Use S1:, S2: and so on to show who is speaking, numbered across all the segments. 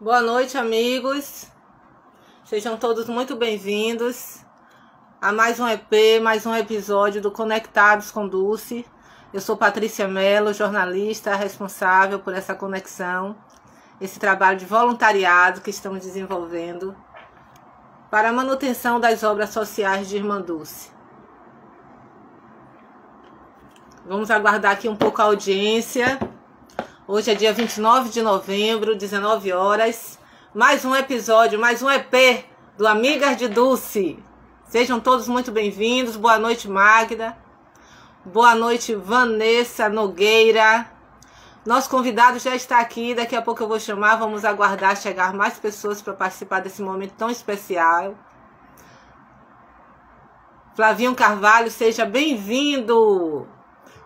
S1: Boa noite, amigos. Sejam todos muito bem-vindos a mais um EP, mais um episódio do Conectados com Dulce. Eu sou Patrícia Mello, jornalista responsável por essa conexão, esse trabalho de voluntariado que estamos desenvolvendo para a manutenção das obras sociais de Irmã Dulce. Vamos aguardar aqui um pouco a audiência. Hoje é dia 29 de novembro, 19 horas. Mais um episódio, mais um EP do Amigas de Dulce. Sejam todos muito bem-vindos. Boa noite, Magda. Boa noite, Vanessa Nogueira. Nosso convidado já está aqui. Daqui a pouco eu vou chamar. Vamos aguardar chegar mais pessoas para participar desse momento tão especial. Flavinho Carvalho, seja bem-vindo.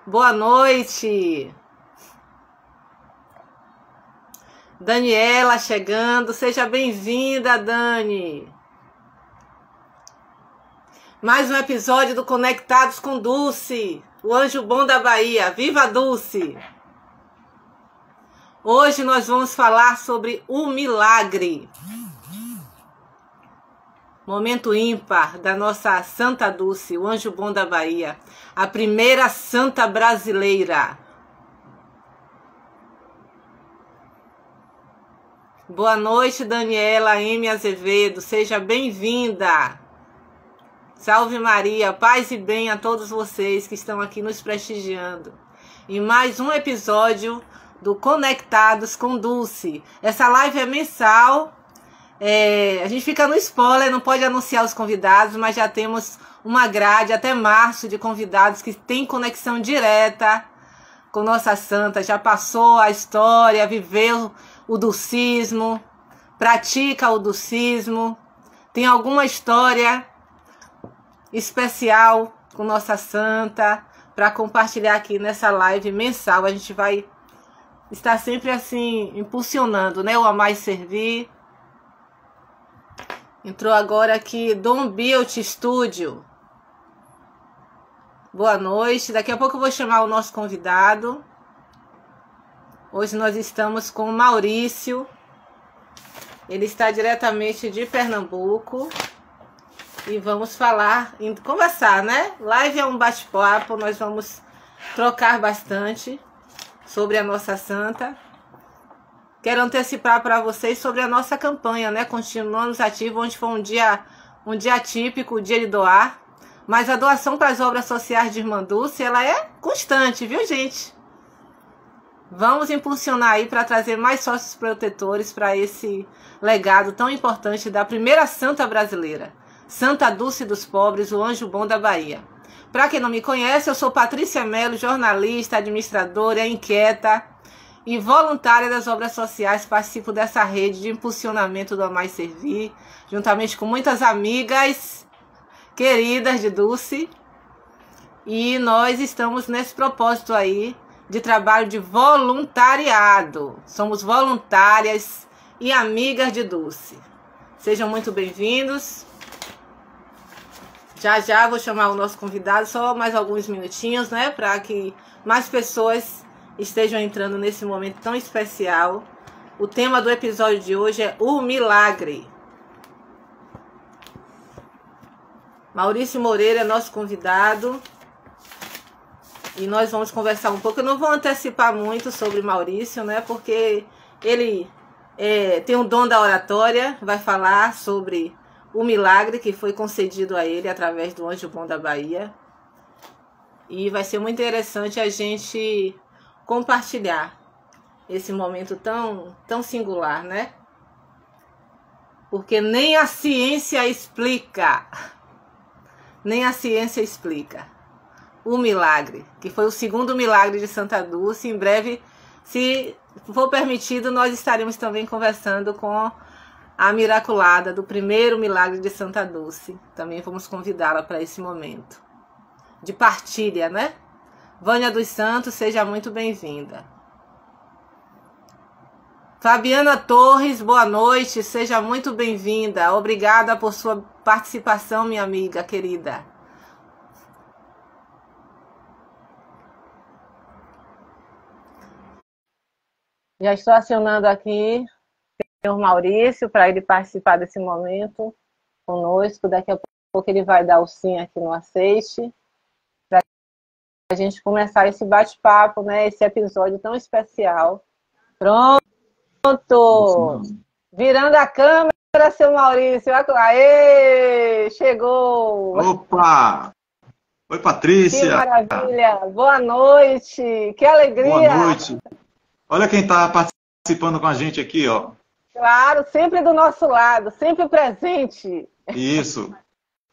S1: Boa noite. Daniela chegando, seja bem-vinda, Dani. Mais um episódio do Conectados com Dulce, o anjo bom da Bahia. Viva Dulce! Hoje nós vamos falar sobre o milagre. Momento ímpar da nossa Santa Dulce, o anjo bom da Bahia. A primeira santa brasileira. Boa noite, Daniela M. Azevedo. Seja bem-vinda. Salve Maria, paz e bem a todos vocês que estão aqui nos prestigiando. Em mais um episódio do Conectados com Dulce. Essa live é mensal. A gente fica no spoiler, não pode anunciar os convidados, mas já temos uma grade até março de convidados que têm conexão direta com nossa santa. Já passou a história, viveu o dulcismo, pratica o dulcismo, tem alguma história especial com nossa santa para compartilhar aqui nessa live mensal. A gente vai estar sempre assim impulsionando, né, o Amar e Servir. Entrou agora aqui Dom Beauty Studio. Boa noite. Daqui a pouco eu vou chamar o nosso convidado. Hoje nós estamos com o Maurício. Ele está diretamente de Pernambuco. E vamos conversar, né? Live é um bate-papo. Nós vamos trocar bastante sobre a nossa santa. Quero antecipar para vocês sobre a nossa campanha, né? Continuamos ativos, onde foi um dia atípico, o dia de doar. Mas a doação para as obras sociais de Irmã Dulce, ela é constante, viu, gente? Vamos impulsionar aí para trazer mais sócios protetores para esse legado tão importante da primeira santa brasileira. Santa Dulce dos Pobres, o anjo bom da Bahia. Para quem não me conhece, eu sou Patrícia Mello, jornalista, administradora, inquieta e voluntária das obras sociais. Participo dessa rede de impulsionamento do Amar e Servir, juntamente com muitas amigas queridas de Dulce. E nós estamos nesse propósito aí de trabalho de voluntariado. Somos voluntárias e amigas de Dulce. Sejam muito bem-vindos. Já vou chamar o nosso convidado, só mais alguns minutinhos, né? Para que mais pessoas estejam entrando nesse momento tão especial. O tema do episódio de hoje é o milagre. Maurício Moreira é nosso convidado. E nós vamos conversar um pouco. Eu não vou antecipar muito sobre Maurício, né? Porque ele tem um dom da oratória. Vai falar sobre o milagre que foi concedido a ele através do Anjo Bom da Bahia. E vai ser muito interessante a gente compartilhar esse momento tão singular, né? Porque nem a ciência explica. Nem a ciência explica o milagre, que foi o segundo milagre de Santa Dulce. Em breve, se for permitido, nós estaremos também conversando com a miraculada do primeiro milagre de Santa Dulce. Também vamos convidá-la para esse momento de partilha, né? Vânia dos Santos, seja muito bem-vinda. Fabiana Torres, boa noite, seja muito bem-vinda. Obrigada por sua participação, minha amiga querida. Já estou acionando aqui senhor Maurício para ele participar desse momento conosco. Daqui a pouco ele vai dar o sim aqui no aceite, para a gente começar esse bate-papo, né? Esse episódio tão especial. Pronto! Virando a câmera, seu Maurício. Aê! Chegou!
S2: Opa! Oi, Patrícia!
S1: Que maravilha! Boa noite! Que alegria!
S2: Boa noite! Olha quem está participando com a gente aqui, ó.
S1: Claro, sempre do nosso lado, sempre presente.
S2: Isso.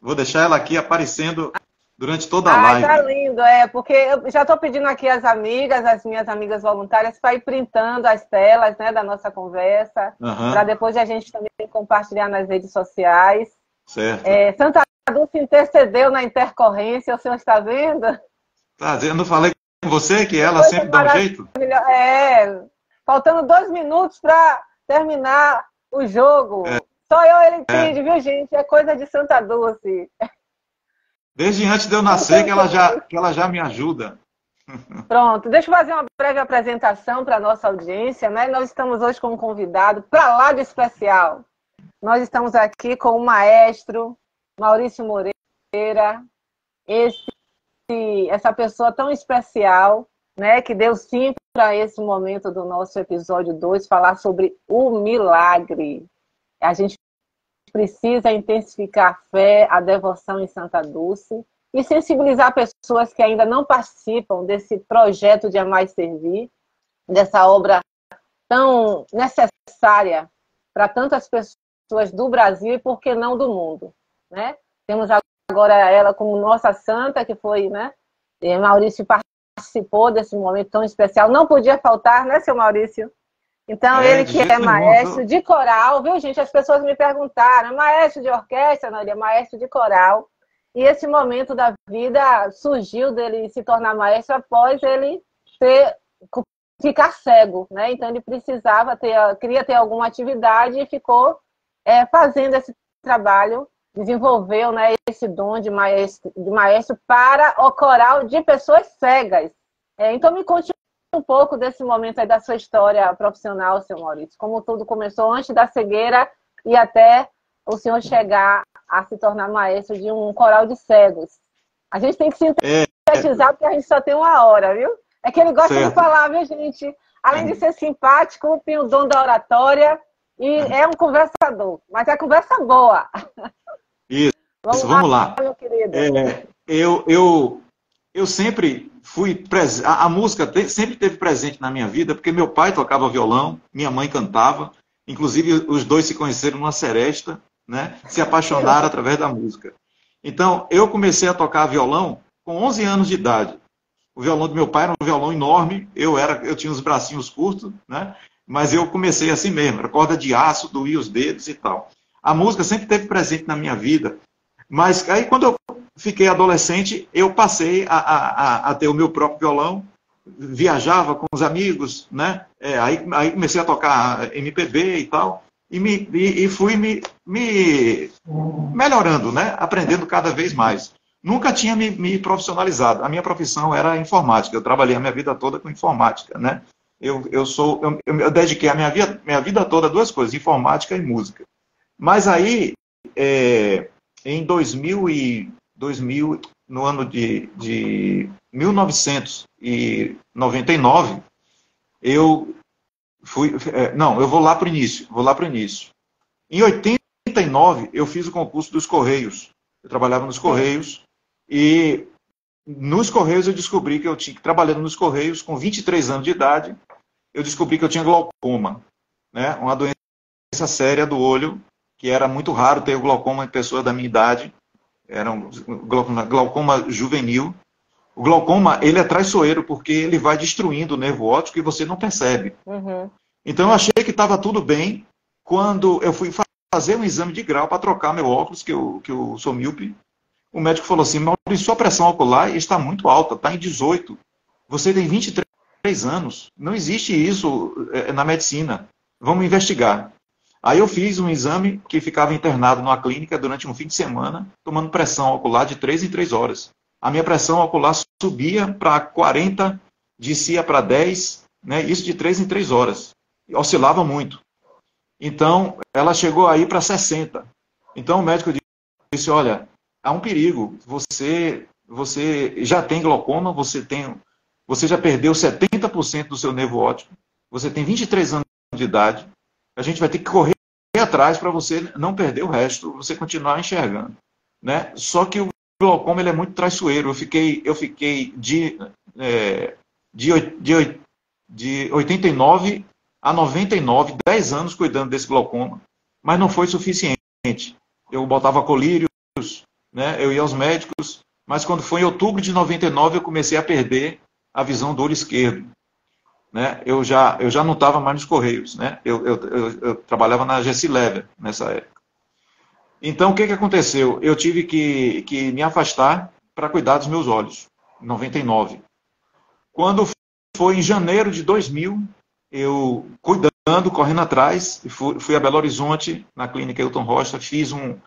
S2: Vou deixar ela aqui aparecendo durante toda a live.
S1: Tá lindo, porque eu já estou pedindo aqui às amigas, as minhas amigas voluntárias, para ir printando as telas, né, da nossa conversa, para depois a gente também compartilhar nas redes sociais.
S2: Certo.
S1: Santa Dulce intercedeu na intercorrência, o senhor está vendo?
S2: Tá, eu não falei com você que ela sempre dá um jeito?
S1: Faltando 2 minutos para terminar o jogo. Só eu ele entende, viu, gente? É coisa de Santa Dulce.
S2: Desde antes de eu nascer que ela já me ajuda.
S1: Pronto, deixa eu fazer uma breve apresentação para a nossa audiência, né? Nós estamos hoje com um convidado para lá de especial. Nós estamos aqui com o maestro Maurício Moreira, essa pessoa tão especial, né, que deu sim para esse momento do nosso episódio 2, falar sobre o milagre. A gente precisa intensificar a fé, a devoção em Santa Dulce e sensibilizar pessoas que ainda não participam desse projeto de Amar e Servir, dessa obra tão necessária para tantas pessoas do Brasil e, por que não, do mundo, né? Temos agora ela como nossa santa, que foi, né? E Maurício participou desse momento tão especial. Não podia faltar, né, seu Maurício? Então, ele que é maestro de coral, viu, gente? As pessoas me perguntaram, maestro de orquestra? Não, ele é maestro de coral. E esse momento da vida surgiu dele se tornar maestro após ele ficar cego, né? Então, ele queria ter alguma atividade e ficou fazendo esse trabalho, desenvolveu, né, esse dom de maestro para o coral de pessoas cegas. Então, me conte um pouco desse momento aí da sua história profissional, seu Maurício. Como tudo começou antes da cegueira e até o senhor chegar a se tornar maestro de um coral de cegos. A gente tem que sintetizar porque a gente só tem 1 hora, viu? É que ele gosta de falar, viu, gente? Além de ser simpático, tem o dom da oratória e é um conversador. Mas é conversa boa.
S2: Isso, vamos lá.
S1: Meu querido.
S2: Eu sempre fui presente, a música sempre esteve presente na minha vida, porque meu pai tocava violão, minha mãe cantava, inclusive os dois se conheceram numa seresta, né? Se apaixonaram através da música. Então, eu comecei a tocar violão com 11 anos de idade. O violão do meu pai era um violão enorme, eu tinha os bracinhos curtos, né? Mas eu comecei assim mesmo, era corda de aço, doía os dedos e tal. A música sempre esteve presente na minha vida, mas aí quando eu fiquei adolescente, eu passei a ter o meu próprio violão, viajava com os amigos, né? Aí comecei a tocar MPB e tal, e fui me melhorando, né? Aprendendo cada vez mais. Nunca tinha me profissionalizado. A minha profissão era informática, eu trabalhei a minha vida toda com informática, né? Eu dediquei a minha vida toda a 2 coisas, informática e música. Mas aí, em 2000, no ano de 1999, eu vou lá para o início. Em 89, eu fiz o concurso dos Correios. Eu trabalhava nos Correios e nos Correios eu descobri que trabalhando nos Correios, com 23 anos de idade, eu descobri que eu tinha glaucoma, né? Uma doença séria do olho, que era muito raro ter o glaucoma em pessoas da minha idade. Era um glaucoma juvenil. O glaucoma, ele é traiçoeiro, porque ele vai destruindo o nervo óptico e você não percebe. Então, eu achei que estava tudo bem quando eu fui fazer um exame de grau para trocar meu óculos, que eu sou míope. O médico falou assim, Maurício, sua pressão ocular está muito alta, está em 18. Você tem 23 anos. Não existe isso na medicina. Vamos investigar. Aí eu fiz um exame que ficava internado numa clínica durante um fim de semana, tomando pressão ocular de 3 em 3 horas. A minha pressão ocular subia para 40, descia para 10, né? Isso de 3 em 3 horas. E oscilava muito. Então, ela chegou aí para 60. Então, o médico disse, olha, há um perigo, você já tem glaucoma, você já perdeu 70% do seu nervo óptico, você tem 23 anos de idade, a gente vai ter que correr atrás para você não perder o resto, você continuar enxergando. Né? Só que o glaucoma ele é muito traiçoeiro. Eu fiquei de 89 a 99, 10 anos cuidando desse glaucoma, mas não foi suficiente. Eu botava colírios, né? Eu ia aos médicos, mas quando foi em outubro de 99 eu comecei a perder a visão do olho esquerdo. Né? Eu já não estava mais nos Correios. Né? Eu trabalhava na Gessilever nessa época. Então, o que aconteceu? Eu tive que me afastar para cuidar dos meus olhos, em 99. Quando foi em janeiro de 2000, eu cuidando, correndo atrás, fui a Belo Horizonte, na clínica Hilton Rocha, fiz um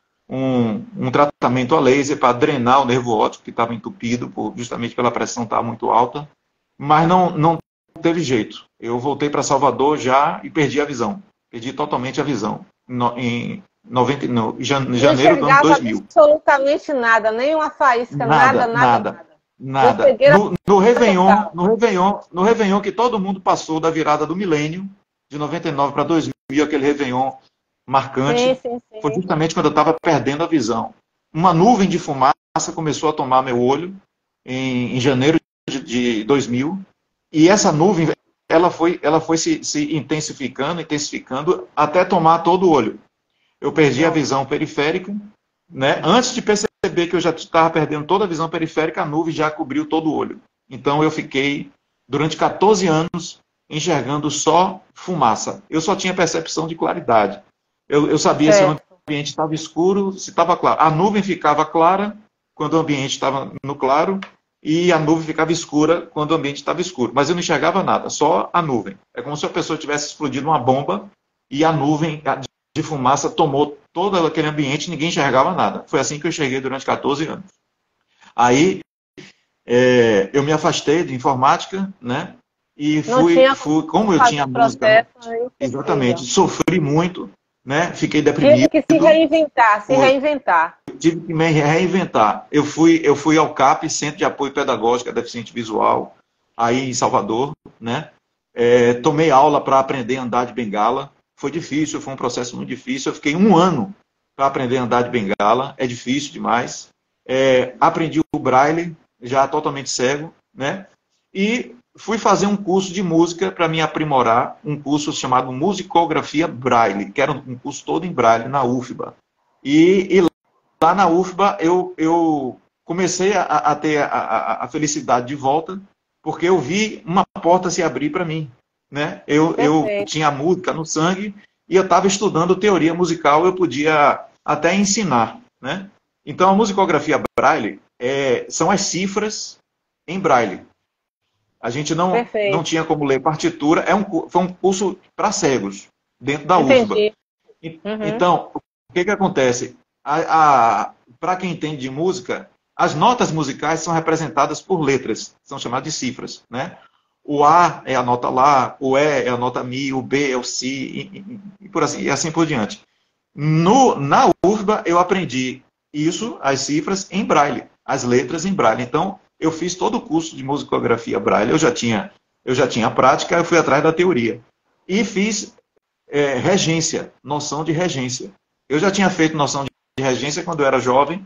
S2: tratamento a laser para drenar o nervo óptico, que estava entupido, justamente pela pressão estar muito alta, mas não teve jeito. Eu voltei para Salvador já e perdi a visão. Perdi totalmente a visão. Em janeiro do ano 2000.
S1: Absolutamente nada, nenhuma faísca, nada.
S2: No Réveillon que todo mundo passou da virada do milênio, de 99 para 2000, aquele Réveillon marcante, sim. Foi justamente quando eu estava perdendo a visão. Uma nuvem de fumaça começou a tomar meu olho em janeiro de 2000, e essa nuvem ela foi se intensificando até tomar todo o olho. Eu perdi a visão periférica, né? Antes de perceber que eu já estava perdendo toda a visão periférica, a nuvem já cobriu todo o olho. Então eu fiquei, durante 14 anos, enxergando só fumaça. Eu só tinha percepção de claridade. Eu sabia se o ambiente estava escuro, se estava claro. A nuvem ficava clara quando o ambiente estava no claro, e a nuvem ficava escura quando o ambiente estava escuro. Mas eu não enxergava nada, só a nuvem. É como se a pessoa tivesse explodido uma bomba e a nuvem de fumaça tomou todo aquele ambiente e ninguém enxergava nada. Foi assim que eu enxerguei durante 14 anos. Aí eu me afastei de informática, né? E fui como eu tinha música, exatamente, sofri muito, né? Fiquei deprimido.
S1: Tive que se reinventar.
S2: Tive que me reinventar. Eu fui ao CAP, Centro de Apoio Pedagógico a Deficiente Visual, aí em Salvador, né? Tomei aula para aprender a andar de bengala. Foi difícil, foi um processo muito difícil. Eu fiquei 1 ano para aprender a andar de bengala. É difícil demais. Aprendi o braille, já totalmente cego, né? E fui fazer um curso de música para me aprimorar, um curso chamado Musicografia Braille, que era um curso todo em braille, na UFBA. E lá na UFBA eu comecei a ter a felicidade de volta, porque eu vi uma porta se abrir para mim. Né? Eu tinha música no sangue e eu estava estudando teoria musical, eu podia até ensinar. Né? Então, a musicografia Braille são as cifras em Braille. A gente não tinha como ler partitura, foi um curso para cegos, dentro da UFBA. Então, o que acontece? Para quem entende de música, as notas musicais são representadas por letras, são chamadas de cifras. Né? O A é a nota Lá, o E é a nota Mi, o B é o Si, e assim por diante. Na UFBA, eu aprendi isso, as cifras, em Braille, as letras em Braille. Então, eu fiz todo o curso de musicografia Braille, eu já tinha a prática, eu fui atrás da teoria. E fiz regência, noção de regência. Eu já tinha feito noção de regência quando eu era jovem,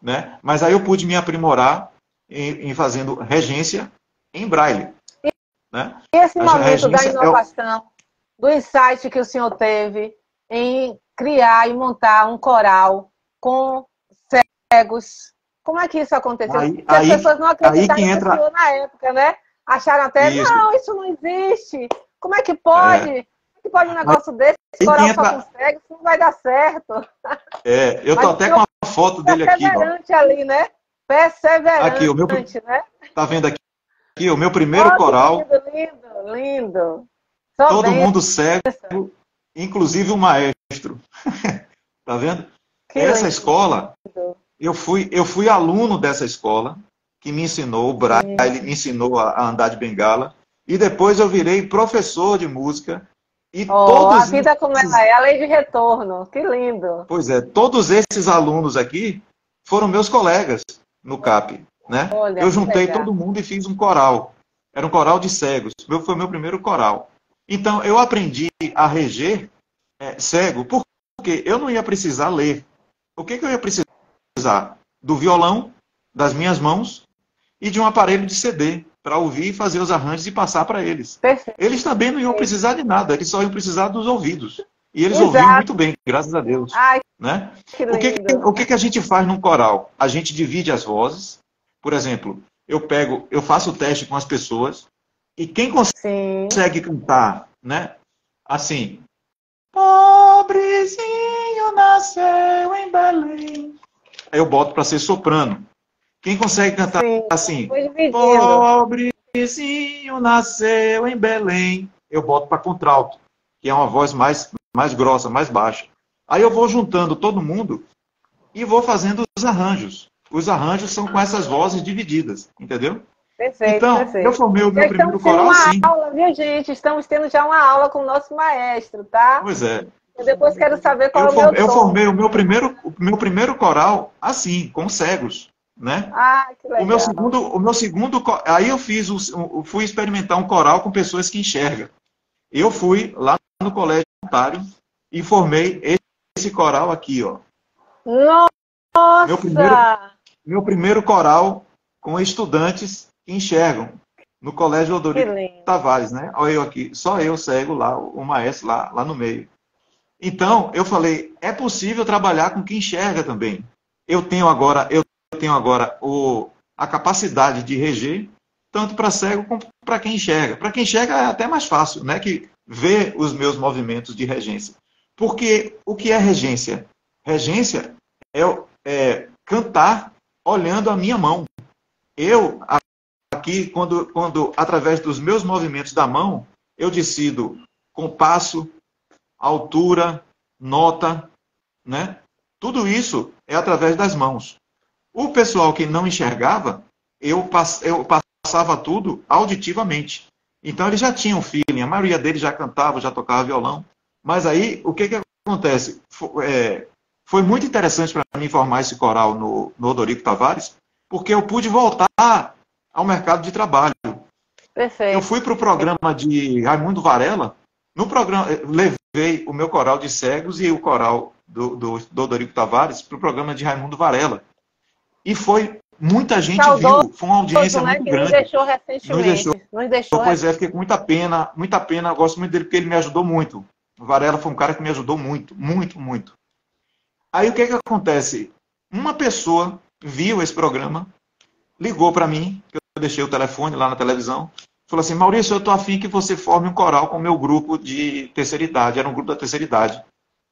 S2: né? Mas aí eu pude me aprimorar em fazendo regência em Braille. Né?
S1: E esse momento da inovação, do insight que o senhor teve em criar e montar um coral com cegos, como é que isso aconteceu? As pessoas não acreditaram no senhor na época, né? Acharam até, não, isso não existe. Como é que pode? Como é que pode um negócio desse? Coral só com cegos, isso não vai dar certo.
S2: Eu tô até com a foto dele aqui.
S1: Perseverante ali, né? Perseverante,
S2: aqui,
S1: né?
S2: Tá vendo aqui? Aqui, o meu primeiro coral.
S1: Lindo.
S2: Todo mundo cego, inclusive o maestro. Tá vendo? Essa escola, eu fui aluno dessa escola, que me ensinou o braille, me ensinou a andar de bengala, e depois eu virei professor de música E
S1: a vida como ela é, a lei de retorno. Que lindo.
S2: Pois é, todos esses alunos aqui foram meus colegas no CAP, né?
S1: Olha,
S2: Eu juntei
S1: legal.
S2: todo mundo e fiz um coral. Era um coral de cegos. Foi meu primeiro coral. Então, eu aprendi a reger cego, porque eu não ia precisar ler. O que eu ia precisar? Do violão, das minhas mãos e de um aparelho de CD para ouvir, fazer os arranjos e passar para eles.
S1: Perfeito.
S2: Eles também não iam precisar de nada, eles só iam precisar dos ouvidos. E eles
S1: Exato.
S2: ouviam muito bem, graças a Deus.
S1: Ai,
S2: né?
S1: que lindo.
S2: O que a gente faz num coral? A gente divide as vozes. Por exemplo, eu faço o teste com as pessoas e quem consegue cantar, né? Assim, pobrezinho nasceu em Belém. Aí eu boto para ser soprano. Quem consegue cantar assim, pobrezinho nasceu em Belém, eu boto para contralto, que é uma voz mais grossa, mais baixa. Aí eu vou juntando todo mundo e vou fazendo os arranjos. Os arranjos são com essas vozes divididas, entendeu?
S1: Perfeito,
S2: então,
S1: perfeito.
S2: eu formei o meu primeiro coral assim.
S1: Aula, viu, gente? Estamos tendo já uma aula com o nosso maestro, tá?
S2: Pois é.
S1: Eu depois quero saber qual é o meu tom.
S2: Eu formei o meu primeiro coral assim, com cegos, né?
S1: Ah, que legal.
S2: O meu segundo, aí eu fui experimentar um coral com pessoas que enxergam. Eu fui lá no Colégio Voluntário e formei esse coral aqui, ó.
S1: Nossa!
S2: Meu primeiro coral com estudantes que enxergam no Colégio Odorico Tavares, né? Olha eu aqui, só eu cego lá, o maestro lá no meio. Então, eu falei, é possível trabalhar com quem enxerga também. Eu tenho agora a capacidade de reger, tanto para cego como para quem enxerga. Para quem enxerga é até mais fácil, né? Que ver os meus movimentos de regência. Porque o que é regência? Regência é cantar olhando a minha mão. Eu, aqui, quando através dos meus movimentos da mão, eu decido compasso, altura, nota, né? Tudo isso é através das mãos. O pessoal que não enxergava, eu passava tudo auditivamente. Então eles já tinham feeling, a maioria deles já cantava, já tocava violão. Mas aí, o que acontece? Foi muito interessante para mim formar esse coral no Odorico Tavares, porque eu pude voltar ao mercado de trabalho.
S1: Perfeito.
S2: Eu fui para o programa de Raimundo Varela, no programa, levei o meu coral de cegos e o coral do Odorico Tavares para o programa de Raimundo Varela. E muita gente viu, foi uma audiência muito grande.
S1: Nos deixou recentemente. Nos deixou.
S2: Pois é, fiquei com muita pena, eu gosto muito dele porque ele me ajudou muito. O Varela foi um cara que me ajudou muito, muito, muito. Aí o que acontece? Uma pessoa viu esse programa, ligou para mim, que eu deixei o telefone lá na televisão, falou assim, Maurício, eu estou afim que você forme um coral com o meu grupo de terceira idade, era um grupo da terceira idade.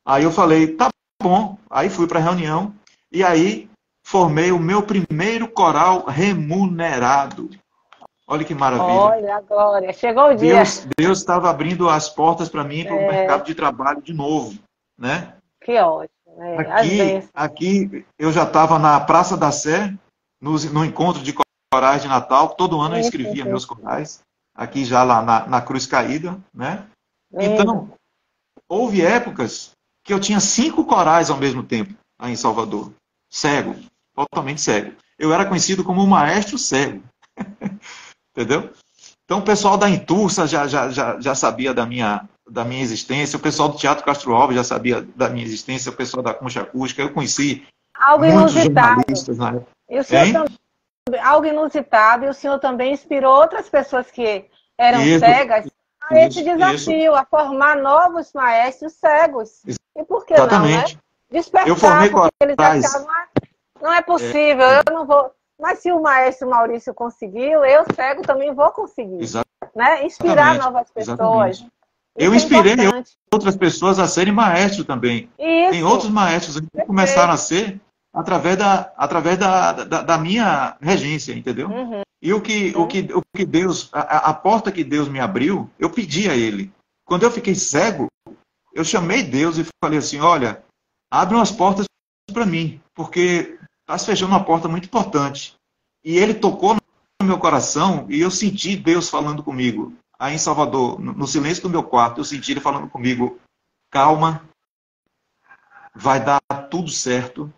S2: Aí eu falei, tá bom, aí fui para a reunião, e aí formei o meu primeiro coral remunerado. Olha que maravilha.
S1: Olha, glória, chegou o dia.
S2: Deus estava abrindo as portas para mim, para o mercado de trabalho de novo, né?
S1: Que ótimo.
S2: Aqui eu já estava na Praça da Sé, no encontro de corais de Natal, todo ano eu escrevia meus corais, aqui já lá na Cruz Caída, né? Então, houve épocas que eu tinha 5 corais ao mesmo tempo, aí em Salvador, cego, totalmente cego. Eu era conhecido como o maestro cego, entendeu? Então o pessoal da Intursa já sabia da minha existência, o pessoal do Teatro Castro Alves já sabia da minha existência, o pessoal da Concha Acústica, eu conheci
S1: algo
S2: muitos
S1: inusitado.
S2: jornalistas na época.
S1: E o senhor algo inusitado, e o senhor também inspirou outras pessoas que eram cegas a esse desafio, a formar novos maestros cegos. E por que
S2: Exatamente.
S1: não, né? Despertar,
S2: eu formei
S1: porque eles
S2: corais.
S1: achavam, não é possível, eu não vou... Mas se o maestro Maurício conseguiu, eu cego também vou conseguir. Né? Inspirar novas pessoas.
S2: Eu inspirei outras pessoas a serem maestros também.
S1: Isso.
S2: Tem outros maestros que começaram a ser através da minha regência, entendeu? E o que Deus, a porta que Deus me abriu, eu pedi a Ele. Quando eu fiquei cego, eu chamei Deus e falei assim, olha, abre umas portas para mim, porque está se fechando uma porta muito importante. E Ele tocou no meu coração e eu senti Deus falando comigo. Aí em Salvador, no silêncio do meu quarto, eu senti ele falando comigo, calma, vai dar tudo certo,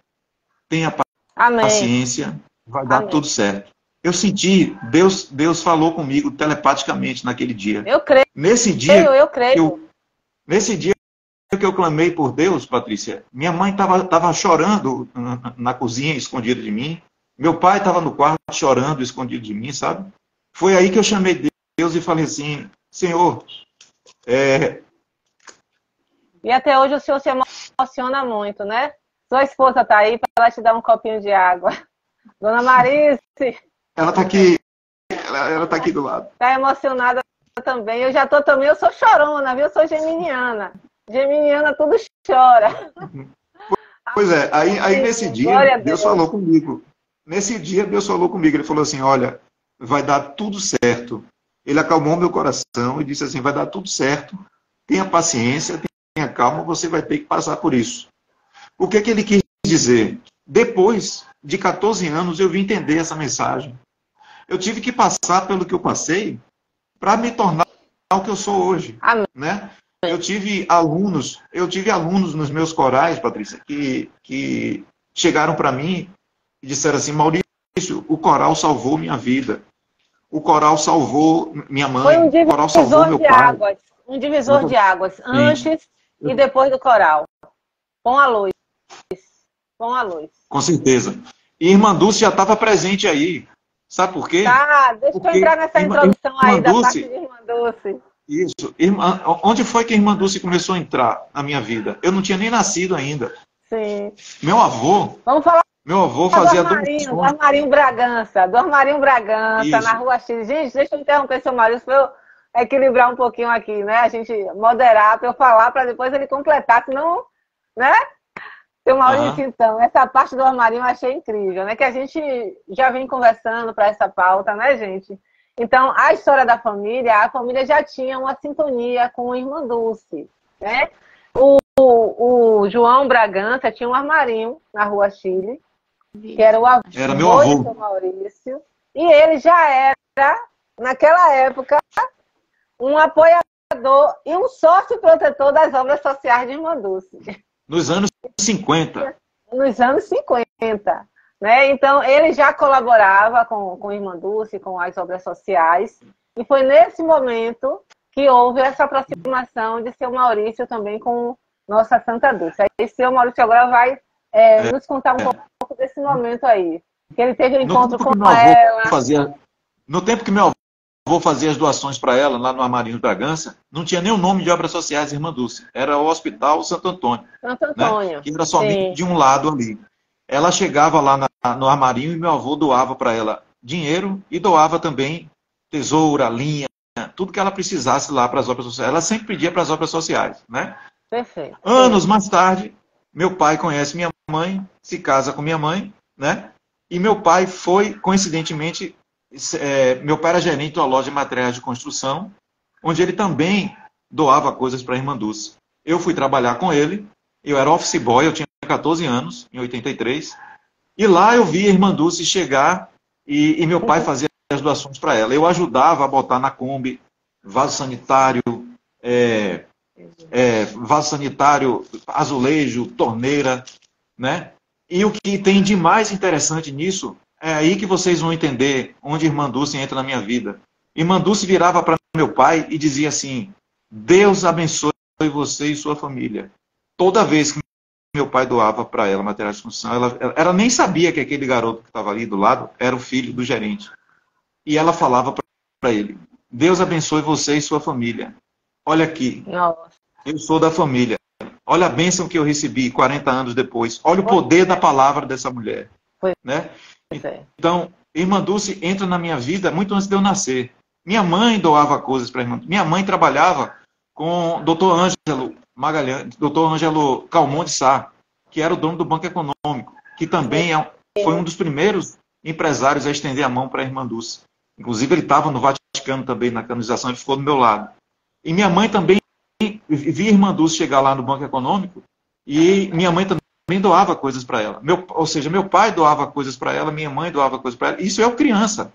S2: tenha
S1: Amém.
S2: paciência, vai dar
S1: Amém.
S2: tudo certo. Eu senti, Deus falou comigo telepaticamente naquele dia.
S1: Eu creio,
S2: Nesse dia,
S1: eu creio.
S2: nesse dia que eu clamei por Deus, Patrícia, minha mãe estava chorando na cozinha, escondida de mim. Meu pai estava no quarto chorando, escondido de mim, sabe? Foi aí que eu chamei Deus e falei assim, Senhor,
S1: E até hoje o senhor se emociona muito, né? Sua esposa está aí para ela te dar um copinho de água. Dona Marice.
S2: ela está aqui, ela tá aqui do lado.
S1: Está emocionada também. Eu já tô também, eu sou chorona, viu? Eu sou geminiana. Geminiana tudo chora.
S2: Pois é, aí nesse dia Deus falou comigo. Nesse dia Deus falou comigo, ele falou assim, olha, vai dar tudo certo. Ele acalmou meu coração e disse assim, vai dar tudo certo, tenha paciência, tenha calma, você vai ter que passar por isso. O que ele quis dizer? Depois de 14 anos eu vim entender essa mensagem. Eu tive que passar pelo que eu passei para me tornar o que eu sou hoje.
S1: Amém.
S2: Né? Eu tive alunos nos meus corais, Patrícia, que chegaram para mim e disseram assim, Maurício, o coral salvou minha vida. O coral salvou minha mãe.
S1: Foi um
S2: o coral salvou meu pai.
S1: Águas, um divisor de águas, antes e depois do coral. Com a luz. Com a luz.
S2: Com certeza. E Irmã Dulce já estava presente aí. Sabe por quê?
S1: Tá, deixa eu entrar nessa introdução aí da parte de Irmã Dulce.
S2: Isso. Onde foi que a Irmã Dulce começou a entrar na minha vida? Eu não tinha nem nascido ainda.
S1: Sim.
S2: Meu avô...
S1: Vamos falar
S2: meu avô fazia
S1: do Armarinho Bragança,
S2: Isso.
S1: na Rua X. Gente, deixa eu interromper seu Maurício para eu equilibrar um pouquinho aqui, né? A gente moderar para eu falar, para depois ele completar, senão, né? Seu Maurício, então, essa parte do Armarinho eu achei incrível, né? Que a gente já vem conversando para essa pauta, né, gente? Então, a história da família, a família já tinha uma sintonia com o Irmã Dulce, né? O João Bragança tinha um armarinho na Rua Chile, que era o avô
S2: meu avô.
S1: do Maurício, e ele já era, naquela época, um apoiador e um sócio protetor das obras sociais de Irmã Dulce.
S2: Nos anos 50.
S1: Nos anos 50. Né? Então, ele já colaborava com Irmã Dulce, com as obras sociais, e foi nesse momento que houve essa aproximação de seu Maurício também com nossa Santa Dulce. Aí, seu Maurício agora vai nos contar um pouco desse momento aí, que ele teve um encontro com ela.
S2: No tempo que meu avô fazia as doações para ela, lá no Armarinho Bragança, não tinha nem o nome de obras sociais Irmã Dulce. Era o Hospital Santo Antônio.
S1: Santo Antônio.
S2: Né? Que era somente de um lado ali. Ela chegava lá no armarinho e meu avô doava para ela dinheiro e doava também tesoura, linha, tudo que ela precisasse lá para as obras sociais. Ela sempre pedia para as obras sociais, né?
S1: Perfeito.
S2: Anos mais tarde, meu pai conhece minha mãe, se casa com minha mãe, né? E meu pai foi, coincidentemente, meu pai era gerente de uma loja de materiais de construção, onde ele também doava coisas para a Irmã Dulce. Eu fui trabalhar com ele, eu era office boy, eu tinha 14 anos, em 83, e lá eu vi a Irmã Dulce chegar e meu pai fazia as doações para ela. Eu ajudava a botar na Kombi vaso sanitário, azulejo, torneira, né? E o que tem de mais interessante nisso, é aí que vocês vão entender onde Irmã Dulce entra na minha vida. Irmã Dulce virava para meu pai e dizia assim, Deus abençoe você e sua família. Toda vez que meu pai doava para ela materiais de construção, ela nem sabia que aquele garoto que estava ali do lado era o filho do gerente. E ela falava para ele, Deus abençoe você e sua família. Olha aqui, eu sou da família. Olha a bênção que eu recebi 40 anos depois. Olha o poder da palavra dessa mulher. Né? Então, Irmã Dulce entra na minha vida muito antes de eu nascer. Minha mãe doava coisas para a Irmã Dulce. Minha mãe trabalhava com o Dr. Ângelo Magalhães, Dr. Ângelo Calmon de Sá, que era o dono do Banco Econômico, que também foi um dos primeiros empresários a estender a mão para a Irmã Dulce. Inclusive, ele estava no Vaticano também, na canonização, ele ficou do meu lado. E minha mãe também via a Irmã Dulce chegar lá no Banco Econômico, e minha mãe também doava coisas para ela. Ou seja, meu pai doava coisas para ela, minha mãe doava coisas para ela. Isso eu criança.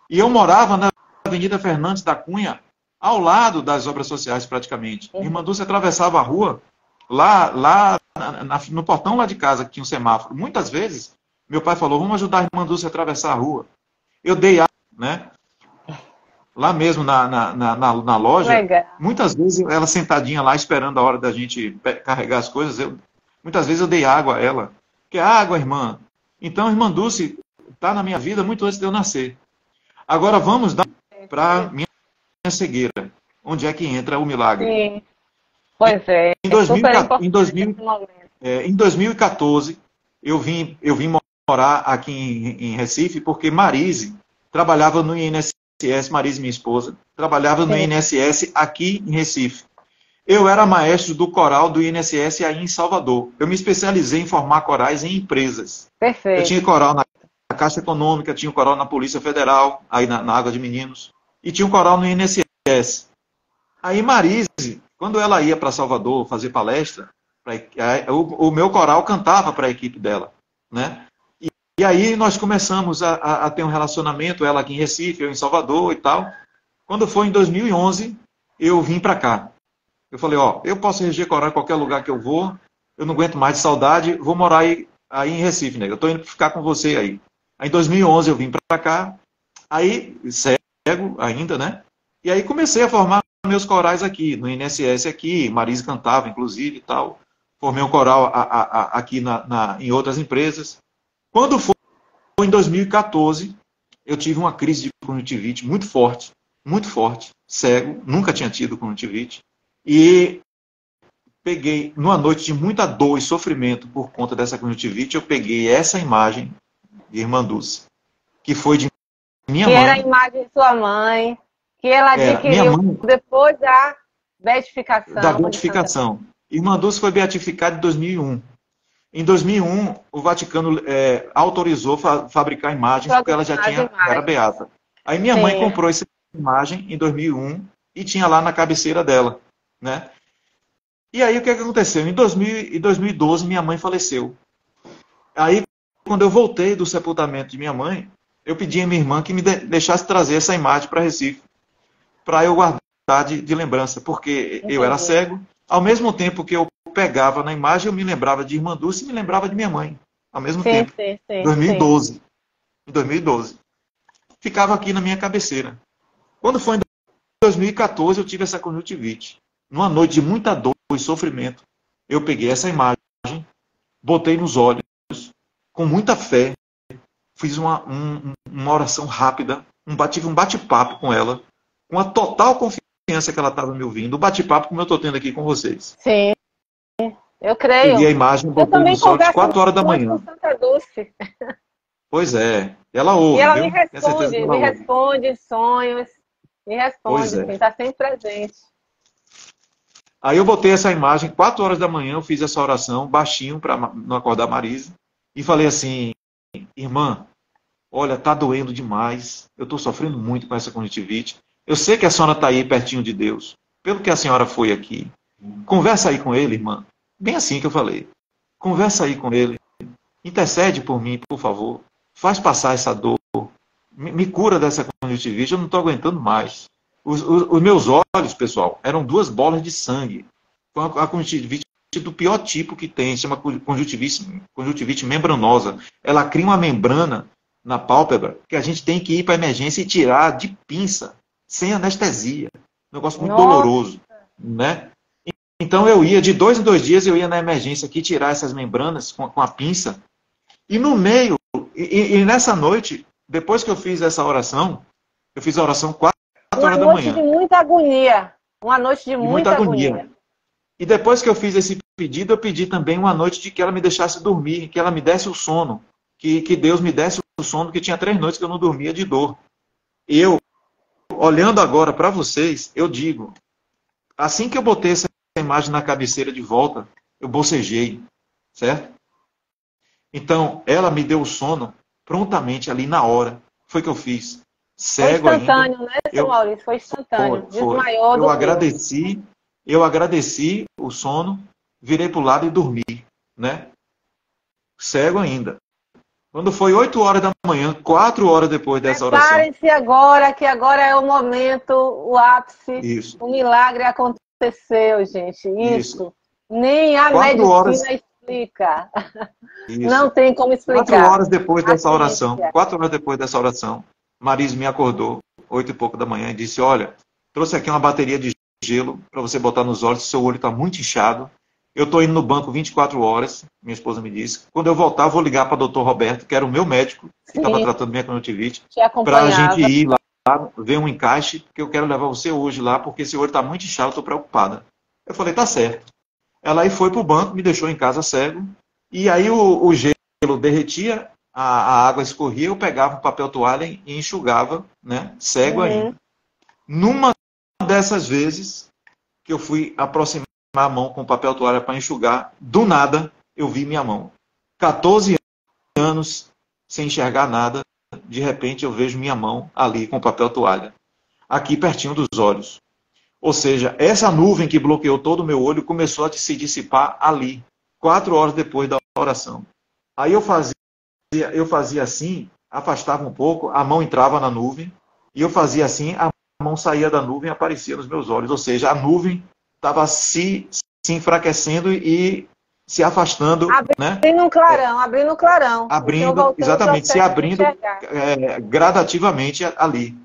S2: E eu morava na Avenida Fernandes da Cunha, ao lado das obras sociais praticamente. Irmã Dulce atravessava a rua, lá no portão lá de casa, que tinha um semáforo. Muitas vezes, meu pai falou, vamos ajudar a Irmã Dulce a atravessar a rua. Eu dei água, né? Lá mesmo na loja,
S1: Legal.
S2: muitas vezes ela sentadinha lá, esperando a hora da gente carregar as coisas, muitas vezes eu dei água a ela. Que é água, irmã. Então, a Irmã Dulce está na minha vida muito antes de eu nascer. Agora vamos dar para minha cegueira. Onde é que entra o milagre?
S1: Sim. Pois é.
S2: Em
S1: Super importante esse momento.
S2: Em 2014, eu vim morar aqui em Recife, porque Marise trabalhava no INSS, Marise, minha esposa, trabalhava no INSS aqui em Recife. Eu era maestro do coral do INSS aí em Salvador. Eu me especializei em formar corais em empresas.
S1: Perfeito.
S2: Eu tinha coral na Caixa Econômica, tinha coral na Polícia Federal, aí na Água de Meninos, e tinha um coral no INSS. Aí Marise, quando ela ia para Salvador fazer palestra, o meu coral cantava para a equipe dela, né? E aí nós começamos a ter um relacionamento, ela aqui em Recife, eu em Salvador e tal. Quando foi em 2011, eu vim para cá. Eu falei, eu posso reger coral em qualquer lugar que eu vou, eu não aguento mais de saudade, vou morar aí em Recife, né? Eu estou indo ficar com você aí. Aí em 2011 eu vim para cá, aí cego ainda, né? E aí comecei a formar meus corais aqui, no INSS aqui, Marise cantava, inclusive, e tal. Formei um coral aqui em outras empresas. Quando foi em 2014, eu tive uma crise de conjuntivite muito forte, cego, nunca tinha tido conjuntivite. E peguei, numa noite de muita dor e sofrimento por conta dessa conjuntivite, eu peguei essa imagem de Irmã Dulce, que foi de minha mãe.
S1: Que era a imagem de sua mãe, que ela adquiriu depois da beatificação.
S2: Da beatificação. Irmã Dulce foi beatificada em 2001. Em 2001, o Vaticano autorizou fabricar imagens, porque ela já era beata. Aí minha mãe comprou essa imagem em 2001 e tinha lá na cabeceira dela, né? E aí o que aconteceu? Em 2012, minha mãe faleceu. Aí, quando eu voltei do sepultamento de minha mãe, eu pedi a minha irmã que me deixasse trazer essa imagem para Recife, para eu guardar de lembrança, porque eu era cego. Ao mesmo tempo que eu pegava na imagem, eu me lembrava de Irmã Dulce e me lembrava de minha mãe. Ao mesmo tempo. Sim. 2012. Em 2012. Ficava aqui na minha cabeceira. Quando foi em 2014, eu tive essa conjuntivite. Numa noite de muita dor e sofrimento, eu peguei essa imagem, botei nos olhos, com muita fé, fiz uma oração rápida, tive um bate-papo com ela, com a total confiança que ela estava me ouvindo, o bate-papo como eu estou tendo aqui com vocês.
S1: Sim, eu creio.
S2: Peguei a imagem, botei nos olhos 4 horas da manhã.
S1: Com Santa Dulce.
S2: Pois é, ela ouve.
S1: E ela
S2: viu?
S1: me responde em sonhos, me responde, está sempre presente.
S2: Aí eu botei essa imagem, 4 horas da manhã, eu fiz essa oração, baixinho, para não acordar a Marise, e falei assim, irmã, olha, tá doendo demais, eu estou sofrendo muito com essa conjuntivite, eu sei que a senhora está aí pertinho de Deus, pelo que a senhora foi aqui, conversa aí com ele, irmã, bem assim que eu falei, conversa aí com ele, intercede por mim, por favor, faz passar essa dor, me cura dessa conjuntivite, eu não estou aguentando mais. Os meus olhos, pessoal, eram 2 bolas de sangue. A conjuntivite do pior tipo que tem, se chama conjuntivite membranosa. Ela cria uma membrana na pálpebra que a gente tem que ir para a emergência e tirar de pinça, sem anestesia. Um negócio muito doloroso, né? Então eu ia, de 2 em 2 dias, eu ia na emergência aqui tirar essas membranas com a pinça. E no meio, e nessa noite, depois que eu fiz essa oração, eu fiz a oração 4 horas da manhã.
S1: Uma noite de muita agonia. Uma noite de muita agonia.
S2: E depois que eu fiz esse pedido, eu pedi também uma noite de que ela me deixasse dormir, que ela me desse o sono, que Deus me desse o sono, porque tinha 3 noites que eu não dormia de dor. E eu, olhando agora para vocês, eu digo, assim que eu botei essa imagem na cabeceira de volta, eu bocejei, certo? Então, ela me deu o sono prontamente ali na hora. Foi o que eu fiz. Cego
S1: foi instantâneo,
S2: ainda.
S1: Né, seu Maurício? Foi instantâneo.
S2: Desmaiou. Eu agradeci o sono, virei para o lado e dormi, né? Cego ainda. Quando foi 8 horas da manhã, 4 horas depois dessa oração.
S1: Preparem-se agora, que agora é o momento, o ápice,
S2: Isso.
S1: o milagre aconteceu, gente. Isso. Nem a
S2: 4 horas.
S1: medicina explica.
S2: Isso.
S1: Não tem como explicar.
S2: 4 horas depois dessa
S1: A
S2: oração,
S1: ciência.
S2: 4 horas depois dessa oração, Marise me acordou, 8 e pouco da manhã, e disse: olha, trouxe aqui uma bateria de gelo para você botar nos olhos, seu olho está muito inchado. Eu estou indo no banco 24 horas, minha esposa me disse. Quando eu voltar, vou ligar para o doutor Roberto, que era o meu médico, que estava tratando minha conjuntivite, para a gente ir lá, ver um encaixe, porque eu quero levar você hoje lá, porque seu olho está muito inchado, estou preocupada. Eu falei: tá certo. Ela aí foi para o banco, me deixou em casa cego, e aí o gelo derretia, a água escorria, eu pegava o papel toalha e enxugava, né, cego ainda. Numa dessas vezes que eu fui aproximar a mão com papel toalha para enxugar, do nada eu vi minha mão. 14 anos sem enxergar nada, de repente eu vejo minha mão ali com papel toalha, aqui pertinho dos olhos. Ou seja, essa nuvem que bloqueou todo o meu olho começou a se dissipar ali, 4 horas depois da oração. Aí eu fazia assim, afastava um pouco, a mão entrava na nuvem, e eu fazia assim, a mão saía da nuvem e aparecia nos meus olhos. Ou seja, a nuvem estava se enfraquecendo e se afastando.
S1: Abrindo um clarão, abrindo um clarão.
S2: Exatamente, se abrindo gradativamente ali.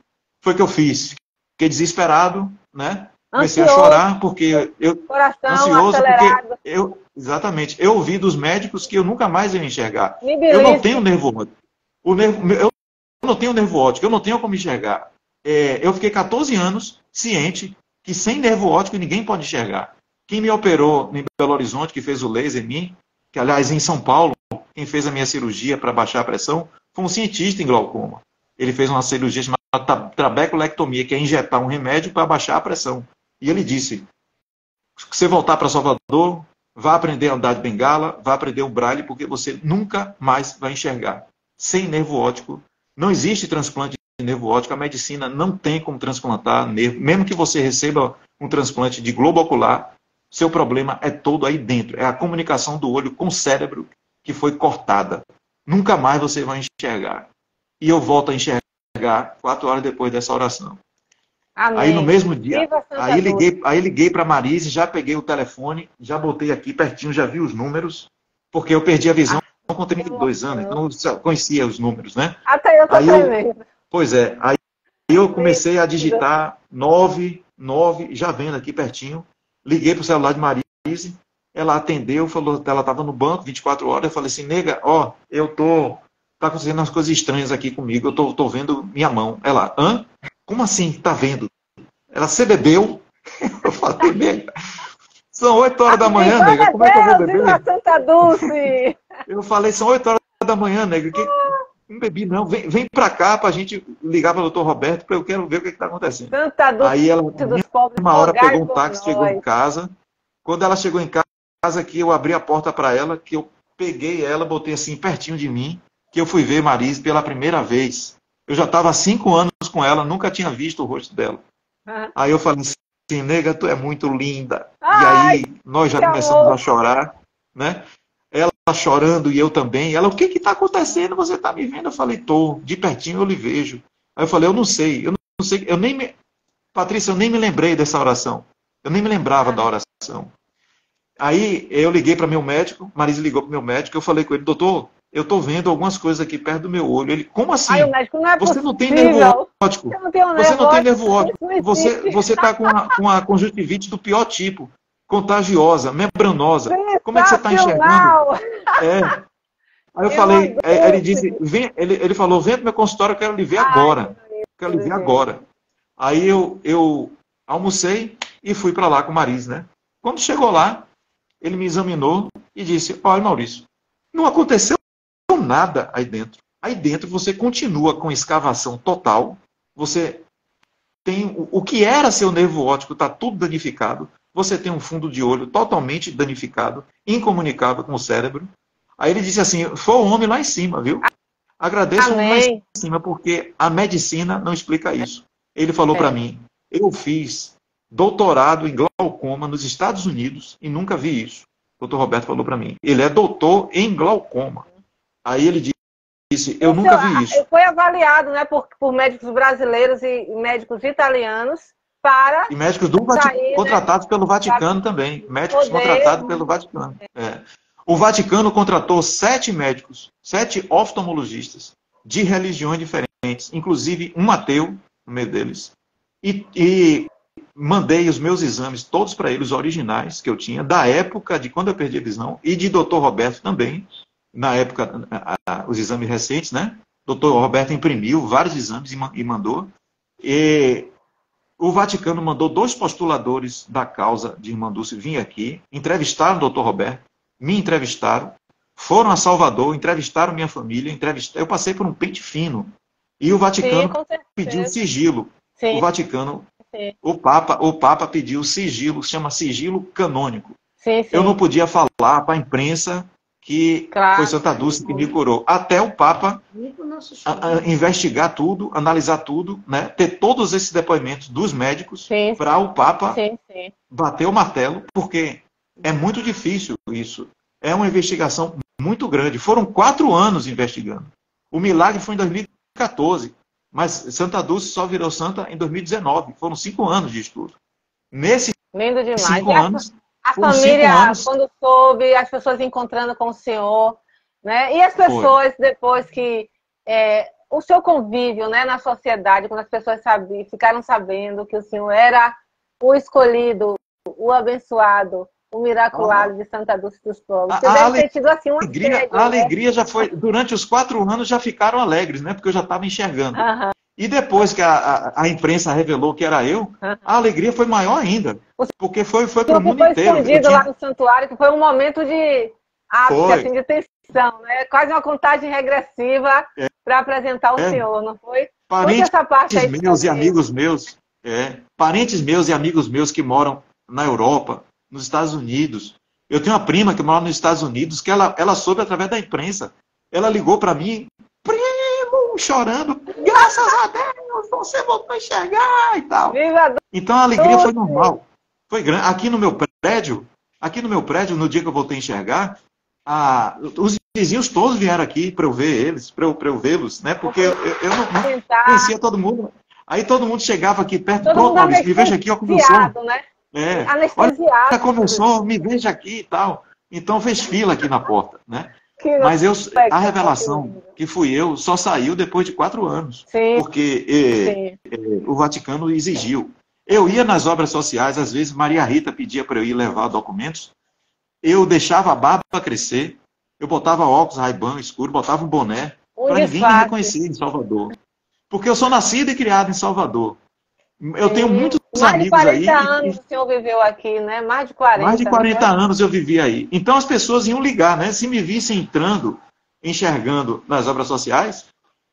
S2: Foi o que eu fiz. Fiquei desesperado, né? Comecei a chorar, porque
S1: coração
S2: ansioso,
S1: acelerado.
S2: porque eu ouvi dos médicos que eu nunca mais ia enxergar. Eu não tenho nervo óptico. Eu não tenho nervo óptico, eu não tenho como enxergar. Eu fiquei 14 anos ciente que sem nervo óptico ninguém pode enxergar. Quem me operou em Belo Horizonte, que fez o laser em mim, que aliás em São Paulo, quem fez a minha cirurgia para baixar a pressão, foi um cientista em glaucoma. Ele fez uma cirurgia chamada trabeculectomia, que é injetar um remédio para baixar a pressão. E ele disse: se você voltar para Salvador, vá aprender a andar de bengala, vá aprender o braille, porque você nunca mais vai enxergar. Sem nervo óptico, não existe transplante de nervo óptico, a medicina não tem como transplantar nervo. Mesmo que você receba um transplante de globo ocular, seu problema é todo aí dentro. É a comunicação do olho com o cérebro que foi cortada. Nunca mais você vai enxergar. E eu volto a enxergar 4 horas depois dessa oração.
S1: Amém.
S2: Aí no mesmo dia, aí liguei para a Marise, já peguei o telefone, já botei aqui pertinho, já vi os números, porque eu perdi a visão com 32 anos, então eu conhecia os números, né?
S1: Até eu tô tremendo.
S2: Pois é, aí eu comecei a digitar 99, já vendo aqui pertinho, liguei para o celular de Marise, ela atendeu, falou que ela estava no banco 24 horas, eu falei assim: nega, ó, tá acontecendo umas coisas estranhas aqui comigo, eu tô vendo minha mão. Ela: hã? Como assim, tá vendo? Ela: você bebeu? Eu falei: nega, são 8 horas da manhã, nega, como é que eu vou beber?
S1: Santa Dulce!
S2: Eu falei: são 8 horas da manhã, nega, não bebi não, vem pra cá pra gente ligar para o doutor Roberto, porque eu quero ver o que está acontecendo.
S1: Santa Dulce.
S2: Aí ela, uma hora, pegou um táxi, chegou em casa. Quando ela chegou em casa, que eu abri a porta para ela, que eu peguei ela, botei assim pertinho de mim, que eu fui ver Marise pela primeira vez. Eu já estava há 5 anos com ela, nunca tinha visto o rosto dela. Aí eu falei assim: nega, tu é muito linda. E aí nós já começamos a chorar, né? Ela chorando e eu também. Ela: o que está acontecendo? Você está me vendo? Eu falei: tô, de pertinho eu lhe vejo. Aí eu falei: eu não sei, Patrícia, eu nem me lembrei dessa oração. Eu nem me lembrava da oração. Aí eu liguei para meu médico, Marise ligou para o meu médico, eu falei com ele: doutor, eu estou vendo algumas coisas aqui perto do meu olho. Ele: como assim?
S1: Ai, o médico: não é
S2: você
S1: possível.
S2: Não tem nervo óptico. Você não tem nervo óptico.
S1: Você
S2: Você está com a conjuntivite do pior tipo, contagiosa, membranosa. Como é que você está enxergando? Aí eu falei, ele disse: ele falou: vem para o meu consultório, eu quero lhe ver agora. Quero lhe ver agora. Aí eu almocei e fui para lá com o Marise, né? Quando chegou lá, ele me examinou e disse: olha, Maurício, não aconteceu nada aí dentro. Aí dentro você continua com escavação total, você tem o que era seu nervo óptico, está tudo danificado, você tem um fundo de olho totalmente danificado, incomunicável com o cérebro. Aí ele disse assim: foi o homem lá em cima, viu? Agradeço o homem lá em cima, porque a medicina não explica isso. Ele falou para mim: eu fiz doutorado em glaucoma nos Estados Unidos e nunca vi isso. O doutor Roberto falou para mim: ele é doutor em glaucoma. Aí ele eu nunca vi isso.
S1: Foi avaliado, né, por médicos brasileiros e médicos italianos para...
S2: E médicos do
S1: sair,
S2: contratados pelo Vaticano também. Médicos contratados pelo Vaticano. O Vaticano contratou 7 médicos, 7 oftalmologistas de religiões diferentes, inclusive um ateu no meio deles. E mandei os meus exames todos para eles, originais, que eu tinha, da época de quando eu perdi a visão, e de Dr. Roberto também, na época, os exames recentes, né? Dr. Roberto imprimiu vários exames e mandou. E o Vaticano mandou 2 postuladores da causa de Irmã Dulce vir aqui, entrevistaram o Dr. Roberto, me entrevistaram, foram a Salvador, entrevistaram minha família, eu passei por um pente fino. E o Vaticano pediu sigilo.
S1: Sim.
S2: O Vaticano, o Papa pediu sigilo, chama sigilo canônico.
S1: Sim, sim.
S2: Eu não podia falar para a imprensa que foi Santa Dulce que me curou. Até o Papa investigar tudo, analisar tudo, né? Ter todos esses depoimentos dos médicos para o Papa bater o martelo, porque é muito difícil isso. É uma investigação muito grande. Foram 4 anos investigando. O milagre foi em 2014, mas Santa Dulce só virou santa em 2019. Foram 5 anos de estudo. Nesses
S1: lindo demais.
S2: 5 anos...
S1: A família, quando soube, as pessoas encontrando com o senhor, né? E as pessoas, depois que... o seu convívio, né, na sociedade, quando as pessoas ficaram sabendo que o senhor era o escolhido, o abençoado, o miraculado de Santa Dulce dos Pobres. Você deve ter tido assim uma
S2: alegria já foi... Durante os 4 anos já ficaram alegres, né? Porque eu já estava enxergando. E depois que a imprensa revelou que era eu, a alegria foi maior ainda. Porque foi para o mundo inteiro.
S1: Foi escondido lá no santuário, que foi um momento de ápice, assim, de tensão, né? Quase uma contagem regressiva para apresentar o senhor, não foi?
S2: Parentes meus e amigos meus, parentes meus e amigos meus que moram na Europa, nos Estados Unidos. Eu tenho uma prima que mora nos Estados Unidos, que ela soube através da imprensa. Ela ligou para mim, primo, chorando, graças a Deus, você voltou a enxergar e tal. Então a alegria foi normal. Foi grande. Aqui no meu prédio, no dia que eu voltei a enxergar, os vizinhos todos vieram aqui para eu ver eles, para eu vê-los, né? Porque eu não conhecia todo mundo. Aí todo mundo chegava aqui perto, pronto, Maurício, me veja aqui, ó, como eu sou.
S1: Né?
S2: Olha como eu sou, me veja aqui e tal. Então fez fila aqui na porta, né? Mas a revelação que fui eu só saiu depois de 4 anos. Porque o Vaticano exigiu. Eu ia nas obras sociais, às vezes Maria Rita pedia para eu ir levar documentos. Eu deixava a barba crescer, eu botava óculos Ray-Ban escuro, botava um boné, para ninguém me reconhecer em Salvador. Porque eu sou nascido e criado em Salvador. Eu tenho muitos amigos aí.
S1: Mais de 40 anos o senhor viveu aqui, né? Mais de 40.
S2: Mais de 40 anos eu vivi aí. Então as pessoas iam ligar, né? Se me vissem entrando, enxergando nas obras sociais,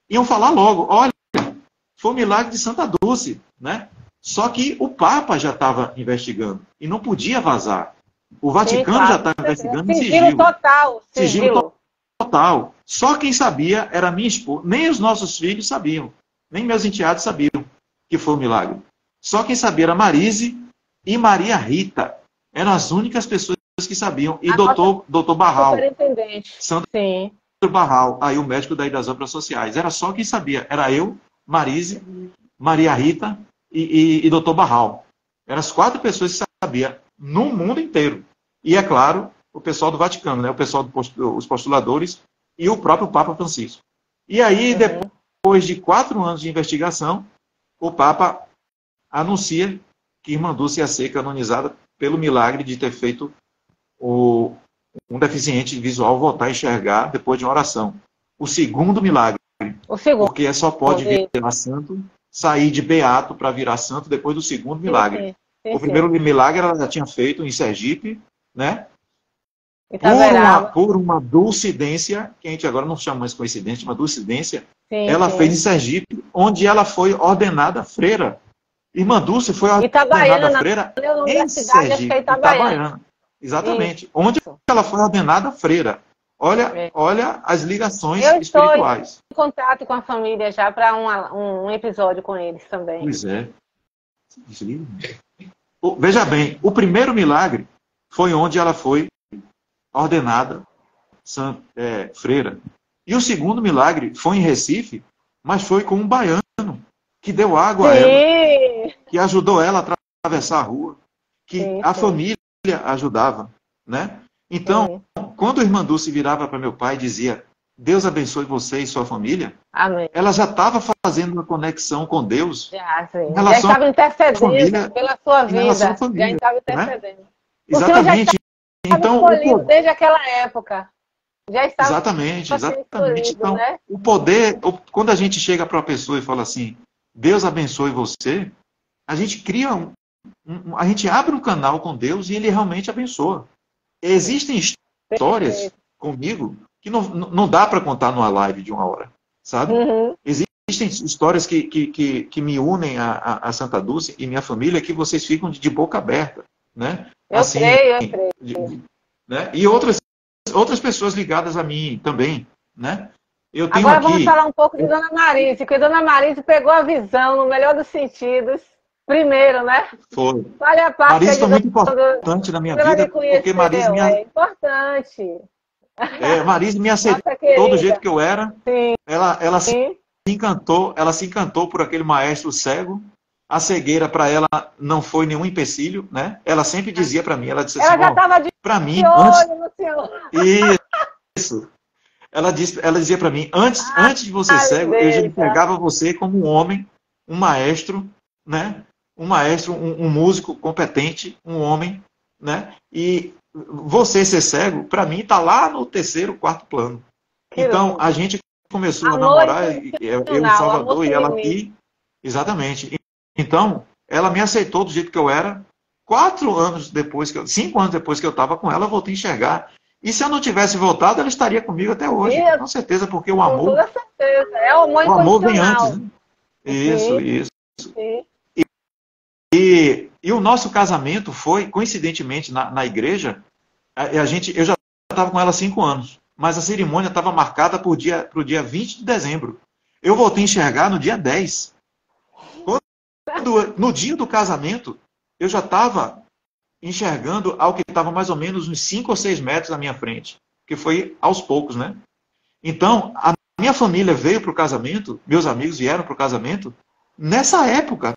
S2: iam falar logo, olha, foi o milagre de Santa Dulce, né? Só que o Papa já estava investigando e não podia vazar. O Vaticano já estava investigando em sigilo. Sigilo total. Só quem sabia era minha esposa. Nem os nossos filhos sabiam. Nem meus enteados sabiam que foi um milagre. Só quem sabia era Marise e Maria Rita. Eram as únicas pessoas que sabiam. E doutor Barral. Sandro Barral. Aí o médico daí das obras sociais. Era só quem sabia. Era eu, Marise, Maria Rita e doutor Barral. Eram as 4 pessoas que sabiam no mundo inteiro. E, é claro, o pessoal do Vaticano, né? O pessoal dos postuladores e o próprio Papa Francisco. E aí, depois de 4 anos de investigação, o Papa anuncia que Irmã Dulce ia ser canonizada pelo milagre de ter feito um deficiente visual voltar a enxergar depois de uma oração. O segundo milagre. Porque só pode virar santo, sair de beato para virar santo depois do segundo milagre. O primeiro milagre ela já tinha feito em Sergipe, né? Por uma dulcidência, que a gente agora não chama mais coincidência, uma dulcidência, ela fez em Sergipe, onde ela foi ordenada freira. Irmã Dulce foi ordenada freira em Sergipe, Itabaiana. Exatamente. Onde ela foi ordenada freira. Olha as ligações espirituais.
S1: Eu estou em contato com a família já para um episódio com eles também.
S2: Pois é. Veja bem, o primeiro milagre foi onde ela foi ordenada freira. E o segundo milagre foi em Recife, mas foi com um baiano que deu água a ela,
S1: Sim,
S2: que ajudou ela a atravessar a rua, que
S1: sim,
S2: a
S1: sim,
S2: família ajudava, né? Então,
S1: sim.
S2: quando a irmã Dulce virava para meu pai e dizia: Deus abençoe você e sua família,
S1: Amém.
S2: ela já estava fazendo uma conexão com Deus
S1: Já,
S2: em
S1: sim. Já
S2: relação
S1: estava
S2: à
S1: intercedendo
S2: família,
S1: pela sua
S2: em relação à
S1: vida. Já
S2: família,
S1: estava
S2: né?
S1: intercedendo. O Senhor já
S2: Exatamente.
S1: estava
S2: Então,
S1: escolhido desde aquela época. Já estava
S2: exatamente,
S1: sendo
S2: exatamente.
S1: escolhido,
S2: Então,
S1: né?
S2: o poder, quando a gente chega para uma pessoa e fala assim, Deus abençoe você, a gente cria a gente abre um canal com Deus e ele realmente abençoa. Existem histórias
S1: Perfeito.
S2: comigo que não dá para contar numa live de 1 hora, sabe?
S1: Uhum.
S2: Existem histórias que me unem a Santa Dulce e minha família que vocês ficam de boca aberta, né?
S1: Eu
S2: Assim,
S1: creio, eu creio.
S2: né? E outras pessoas ligadas a mim também, né? Eu tenho
S1: Agora vamos
S2: aqui,
S1: falar um pouco de Dona Marise, porque Dona Marise pegou a visão, no melhor dos sentidos, primeiro, né?
S2: foi.
S1: Fale a parte
S2: Marise
S1: aí de
S2: foi muito
S1: quando
S2: importante na minha
S1: ela me
S2: vida, porque
S1: conheceu. É importante.
S2: Marise me
S1: Nossa
S2: aceitou do jeito
S1: querida.
S2: que eu era.
S1: Sim,
S2: Ela se encantou por aquele maestro cego. A cegueira para ela não foi nenhum empecilho, né? Ela sempre dizia para mim, ela disse assim,
S1: ela já
S2: ó,
S1: estava de
S2: para mim, antes
S1: olho no senhor.
S2: isso, ela dizia para mim, antes de você
S1: Ai,
S2: cego, eu já
S1: deixa.
S2: enxergava você como um homem, um maestro, né? Um maestro, um músico competente, um homem, né? E você ser cego, para mim, está lá no terceiro, quarto plano.
S1: Que
S2: Então, a
S1: lindo.
S2: gente começou a
S1: Amor
S2: namorar, eu em
S1: incondicional, amor
S2: Salvador e
S1: sem
S2: ela
S1: limite.
S2: aqui, exatamente. Então, ela me aceitou do jeito que eu era. 4 anos depois, 5 anos depois que eu estava com ela, eu voltei a enxergar. E se eu não tivesse voltado, ela estaria comigo até hoje,
S1: E,
S2: com certeza, porque
S1: com toda certeza. É o amor
S2: o amor vem antes,
S1: incondicional.
S2: né? Isso,
S1: Sim,
S2: isso.
S1: sim.
S2: E o nosso casamento foi, coincidentemente, na igreja, eu já estava com ela há 5 anos, mas a cerimônia estava marcada para o dia 20 de dezembro. Eu voltei a enxergar no dia 10. No dia do casamento, eu já estava enxergando algo que estava mais ou menos uns 5 ou 6 metros à minha frente, que foi aos poucos, né? Então, a minha família veio para o casamento, meus amigos vieram para o casamento, nessa época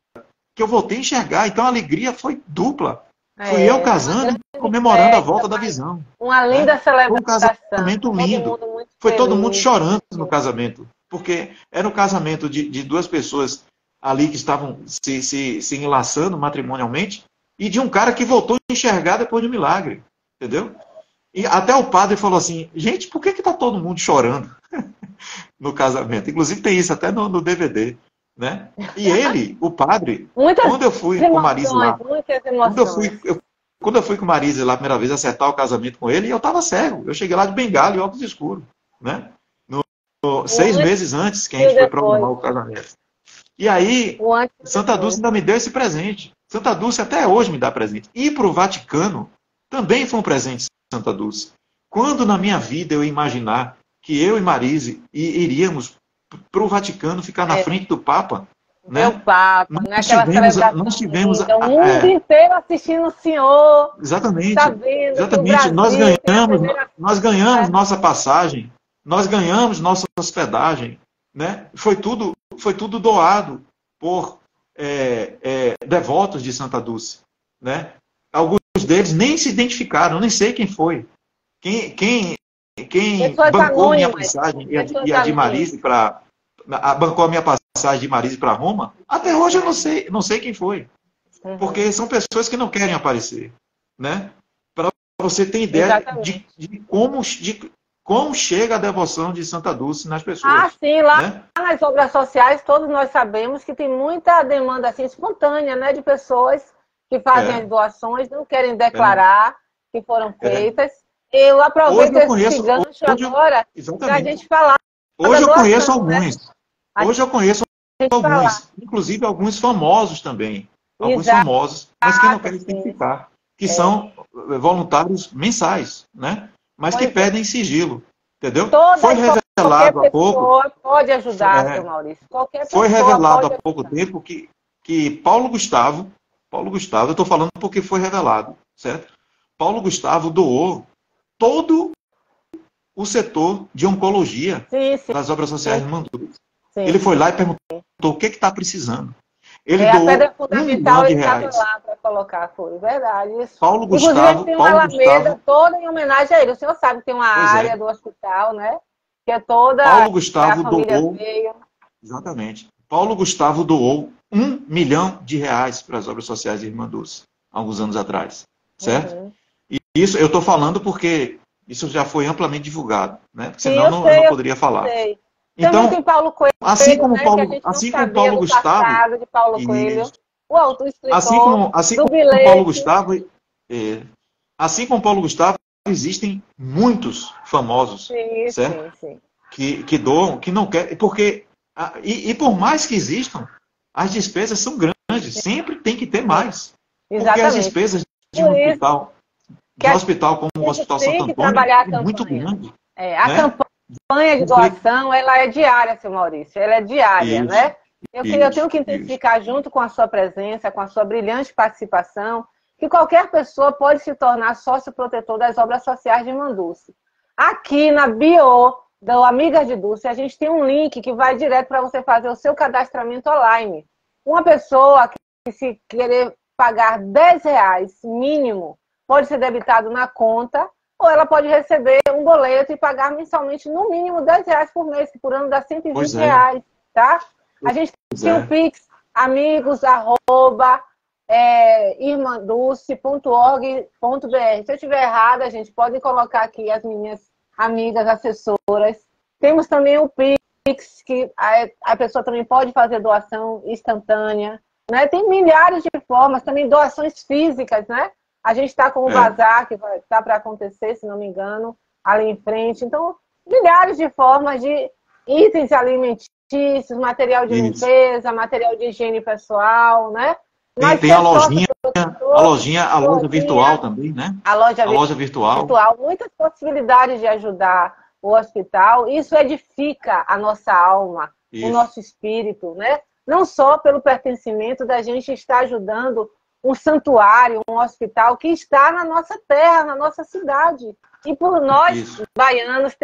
S2: que eu voltei a enxergar. Então, a alegria foi dupla. Fui eu
S1: Uma
S2: casando
S1: grande
S2: e comemorando a
S1: festa,
S2: volta da visão.
S1: uma linda
S2: Né? Foi um
S1: celebração.
S2: casamento
S1: Todo
S2: lindo.
S1: mundo muito
S2: Foi todo mundo
S1: feliz.
S2: chorando no casamento. Porque era um casamento de duas pessoas ali que estavam se enlaçando matrimonialmente e de um cara que voltou a enxergar depois de um milagre. Entendeu? E até o padre falou assim, gente, por que está todo mundo chorando no casamento? Inclusive tem isso até no DVD. Né? E ele, o padre,
S1: Muitas
S2: quando eu fui com o Marise
S1: emoções,
S2: lá,
S1: muitas
S2: quando eu
S1: emoções.
S2: fui, quando eu fui com o Marise lá a primeira vez acertar o casamento com ele, eu estava cego. Eu cheguei lá de bengala e óculos escuros. Né? 6 meses antes que a
S1: E o
S2: gente foi
S1: depois.
S2: programar o casamento. E aí,
S1: O antes e o
S2: Santa Dulce
S1: depois.
S2: ainda me deu esse presente. Santa Dulce até hoje me dá presente. Ir para o Vaticano também foi um presente de Santa Dulce. Quando na minha vida eu imaginar que eu e Marise iríamos para o Vaticano ficar na frente do Papa,
S1: Ver o
S2: né?
S1: Papa, naquela celebração
S2: Nós tivemos
S1: linda. O mundo inteiro assistindo o Senhor. Está
S2: exatamente,
S1: vendo que o
S2: exatamente.
S1: Brasil tem a primeira.
S2: Nós ganhamos nossa passagem, nós ganhamos nossa hospedagem, né? Foi tudo doado por devotos de Santa Dulce, né? Alguns deles nem se identificaram, nem sei quem foi. Quem
S1: Pessoas
S2: bancou minha
S1: anônimas.
S2: passagem
S1: Pessoas
S2: e a de
S1: anônimas.
S2: Marise bancou a minha passagem de Marise para Roma? Até hoje eu não sei quem foi. Porque são pessoas que não querem aparecer, né? Para você ter ideia de como chega a devoção de Santa Dulce nas pessoas.
S1: Sim, lá
S2: Né?
S1: nas obras sociais, todos nós sabemos que tem muita demanda assim, espontânea, né, de pessoas que fazem as doações, não querem declarar que foram feitas. Eu aproveito esse gancho agora para a gente falar.
S2: Hoje eu conheço alguns.
S1: Né?
S2: Hoje eu conheço alguns, inclusive alguns famosos também. Alguns famosos, mas que não querem identificar. Que são voluntários mensais, né? Mas que pedem sigilo. Entendeu? Foi revelado há pouco.
S1: Pode ajudar, seu Maurício.
S2: Foi revelado há pouco tempo que Paulo Gustavo, eu estou falando porque foi revelado, certo? Paulo Gustavo doou todo o setor de oncologia das obras sociais de Irmanduz. Ele foi lá e perguntou o que está precisando. Ele doou
S1: a pedra
S2: R$1 milhão.
S1: ele estava lá para colocar, foi verdade. Isso.
S2: Paulo Gustavo,
S1: tem uma alameda toda em homenagem a ele. O senhor sabe que tem uma área do hospital, né? Que é toda
S2: Paulo Gustavo
S1: a família
S2: doou.
S1: veio.
S2: Exatamente. Paulo Gustavo doou R$1 milhão para as obras sociais de Irmanduz, há alguns anos atrás. Certo?
S1: Uhum.
S2: E isso eu estou falando porque isso já foi amplamente divulgado, né? Porque senão
S1: eu
S2: não poderia falar.
S1: Sei.
S2: Então,
S1: tem Paulo Coelho,
S2: assim como
S1: né,
S2: Paulo Gustavo,
S1: de Paulo Coelho, o autor escritor,
S2: assim como Paulo Gustavo, assim como Paulo Gustavo, existem muitos famosos, certo?
S1: Sim.
S2: Que doam, que não querem, porque e por mais que existam, as despesas são grandes, sempre tem que ter mais, porque as despesas de um hospital como o Hospital Santo Antônio é muito grande.
S1: A campanha de doação, ela é diária, seu Maurício, ela é diária, né? Eu tenho que intensificar junto com a sua presença, com a sua brilhante participação, que qualquer pessoa pode se tornar sócio protetor das obras sociais de Irmanduz. Aqui na bio do Amigas de Dulce, a gente tem um link que vai direto para você fazer o seu cadastramento online. Uma pessoa que se querer pagar R$10 mínimo, pode ser debitado na conta, ou ela pode receber um boleto e pagar mensalmente no mínimo R$10 por mês, que por ano dá R$120, tá? A gente tem o Pix, amigos@irmanduce.org.br. Se eu estiver errada, a gente pode colocar aqui as minhas amigas assessoras. Temos também o Pix, que a pessoa também pode fazer doação instantânea, né? Tem milhares de formas, também doações físicas, né? A gente está com o bazar, que está para acontecer, se não me engano, ali em frente. Então, milhares de formas de itens alimentícios, material de limpeza, material de higiene pessoal, né?
S2: Tem a loja virtual também, né?
S1: A loja virtual. Muitas possibilidades de ajudar o hospital. Isso edifica a nossa alma, o nosso espírito, né? Não só pelo pertencimento da gente estar ajudando um santuário, um hospital que está na nossa terra, na nossa cidade. E por nós, baianos,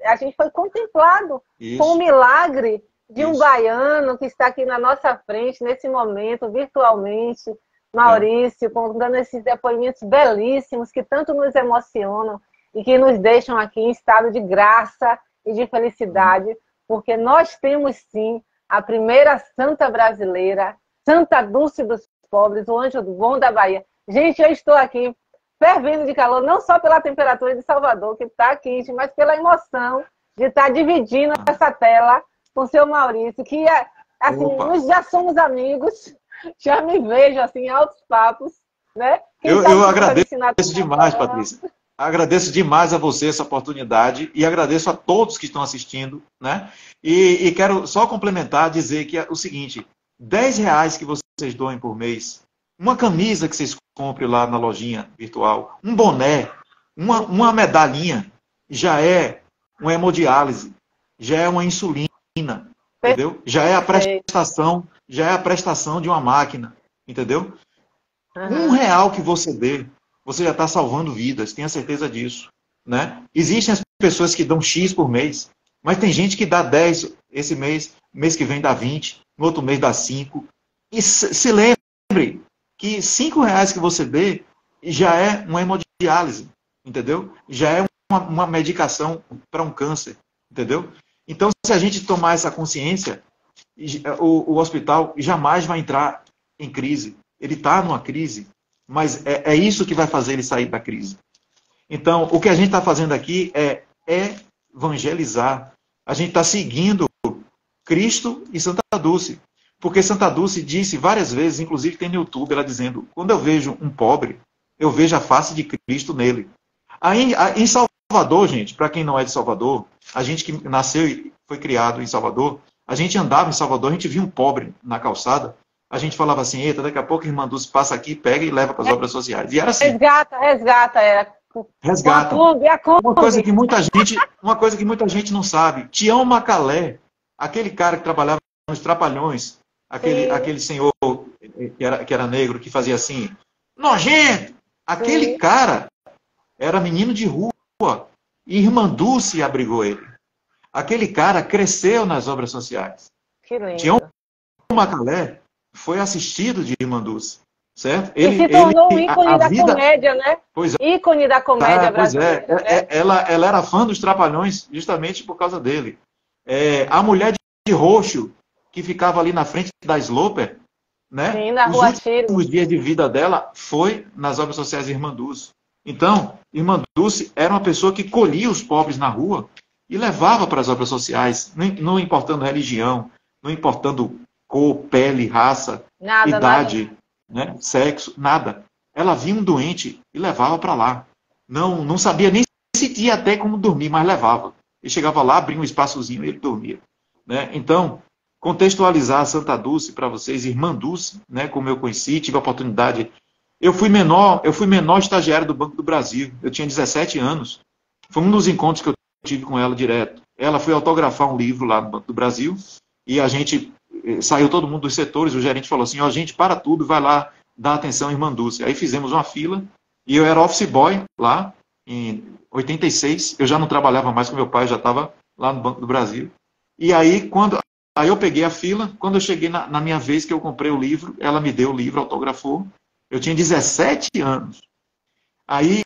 S1: a gente foi contemplado com o milagre de um baiano que está aqui na nossa frente, nesse momento, virtualmente. Maurício, dando esses depoimentos belíssimos que tanto nos emocionam e que nos deixam aqui em estado de graça e de felicidade, porque nós temos, sim, a primeira santa brasileira, Santa Dulce dos Pobres, o anjo bom da Bahia. Gente, eu estou aqui fervendo de calor, não só pela temperatura de Salvador, que está quente, mas pela emoção de estar dividindo essa tela com o seu Maurício, que assim, nós já somos amigos, já me vejo assim, em altos papos, né?
S2: Eu agradeço demais, Patrícia. Agradeço demais a você essa oportunidade e agradeço a todos que estão assistindo, né? E quero só complementar, dizer que é o seguinte, R$10 que vocês doem por mês, uma camisa que vocês comprem lá na lojinha virtual, um boné, uma medalhinha, já é uma hemodiálise, já é uma insulina, entendeu? Já é a prestação de uma máquina, entendeu? R$1 que você dê, você já está salvando vidas, tenha certeza disso, né? Existem as pessoas que dão X por mês, mas tem gente que dá 10 esse mês que vem dá 20, no outro mês dá 5. E se lembre que R$5 que você dê já é uma hemodiálise, entendeu? Já é uma medicação para um câncer, entendeu? Então, se a gente tomar essa consciência, o hospital jamais vai entrar em crise. Ele está numa crise, mas é isso que vai fazer ele sair da crise. Então, o que a gente está fazendo aqui é evangelizar. A gente está seguindo Cristo e Santa Dulce. Porque Santa Dulce disse várias vezes, inclusive tem no YouTube, ela dizendo, quando eu vejo um pobre, eu vejo a face de Cristo nele. Aí, em Salvador, gente, para quem não é de Salvador, a gente que nasceu e foi criado em Salvador, a gente andava em Salvador, a gente via um pobre na calçada, a gente falava assim, eita, daqui a pouco a irmã Dulce passa aqui, pega e leva para as obras sociais. E era assim.
S1: Resgata.
S2: Resgata. Uma coisa que muita gente não sabe. Tião Macalé, aquele cara que trabalhava nos Trapalhões, aquele senhor que era negro, que fazia assim, nojento, aquele cara era menino de rua, E Irmã Dulce abrigou ele. Aquele cara cresceu nas obras sociais.
S1: Que lindo.
S2: Tião Macalé foi assistido de Irmã Dulce, certo?
S1: E se tornou um ícone da
S2: vida...
S1: comédia, né?
S2: Pois é.
S1: Ícone da comédia brasileira.
S2: Pois é. Ela era fã dos Trapalhões justamente por causa dele. A mulher de roxo, que ficava ali na frente da Sloper, né?
S1: Sim, na
S2: Os
S1: Rua
S2: últimos dias de vida dela foi nas obras sociais de Irmã Dulce. Então, Irmã Dulce era uma pessoa que colhia os pobres na rua e levava para as obras sociais, não importando religião, não importando cor, pele, raça, idade, né? Sexo, nada. Ela via um doente e levava para lá. Não sabia nem se tinha até como dormir, mas levava. Ele chegava lá, abria um espaçozinho e ele dormia. Né? Então, contextualizar a Santa Dulce para vocês, Irmã Dulce, né, como eu conheci, tive a oportunidade. Eu fui menor estagiário do Banco do Brasil. Eu tinha 17 anos. Foi um dos encontros que eu tive com ela direto. Ela foi autografar um livro lá no Banco do Brasil e a gente saiu todo mundo dos setores. O gerente falou assim: ó, gente, para tudo, vai lá dar atenção à Irmã Dulce. Aí fizemos uma fila e eu era office boy lá em 86. Eu já não trabalhava mais com meu pai, já estava lá no Banco do Brasil. E aí, aí eu peguei a fila, quando eu cheguei na minha vez que eu comprei o livro, ela me deu o livro, autografou. Eu tinha 17 anos. Aí,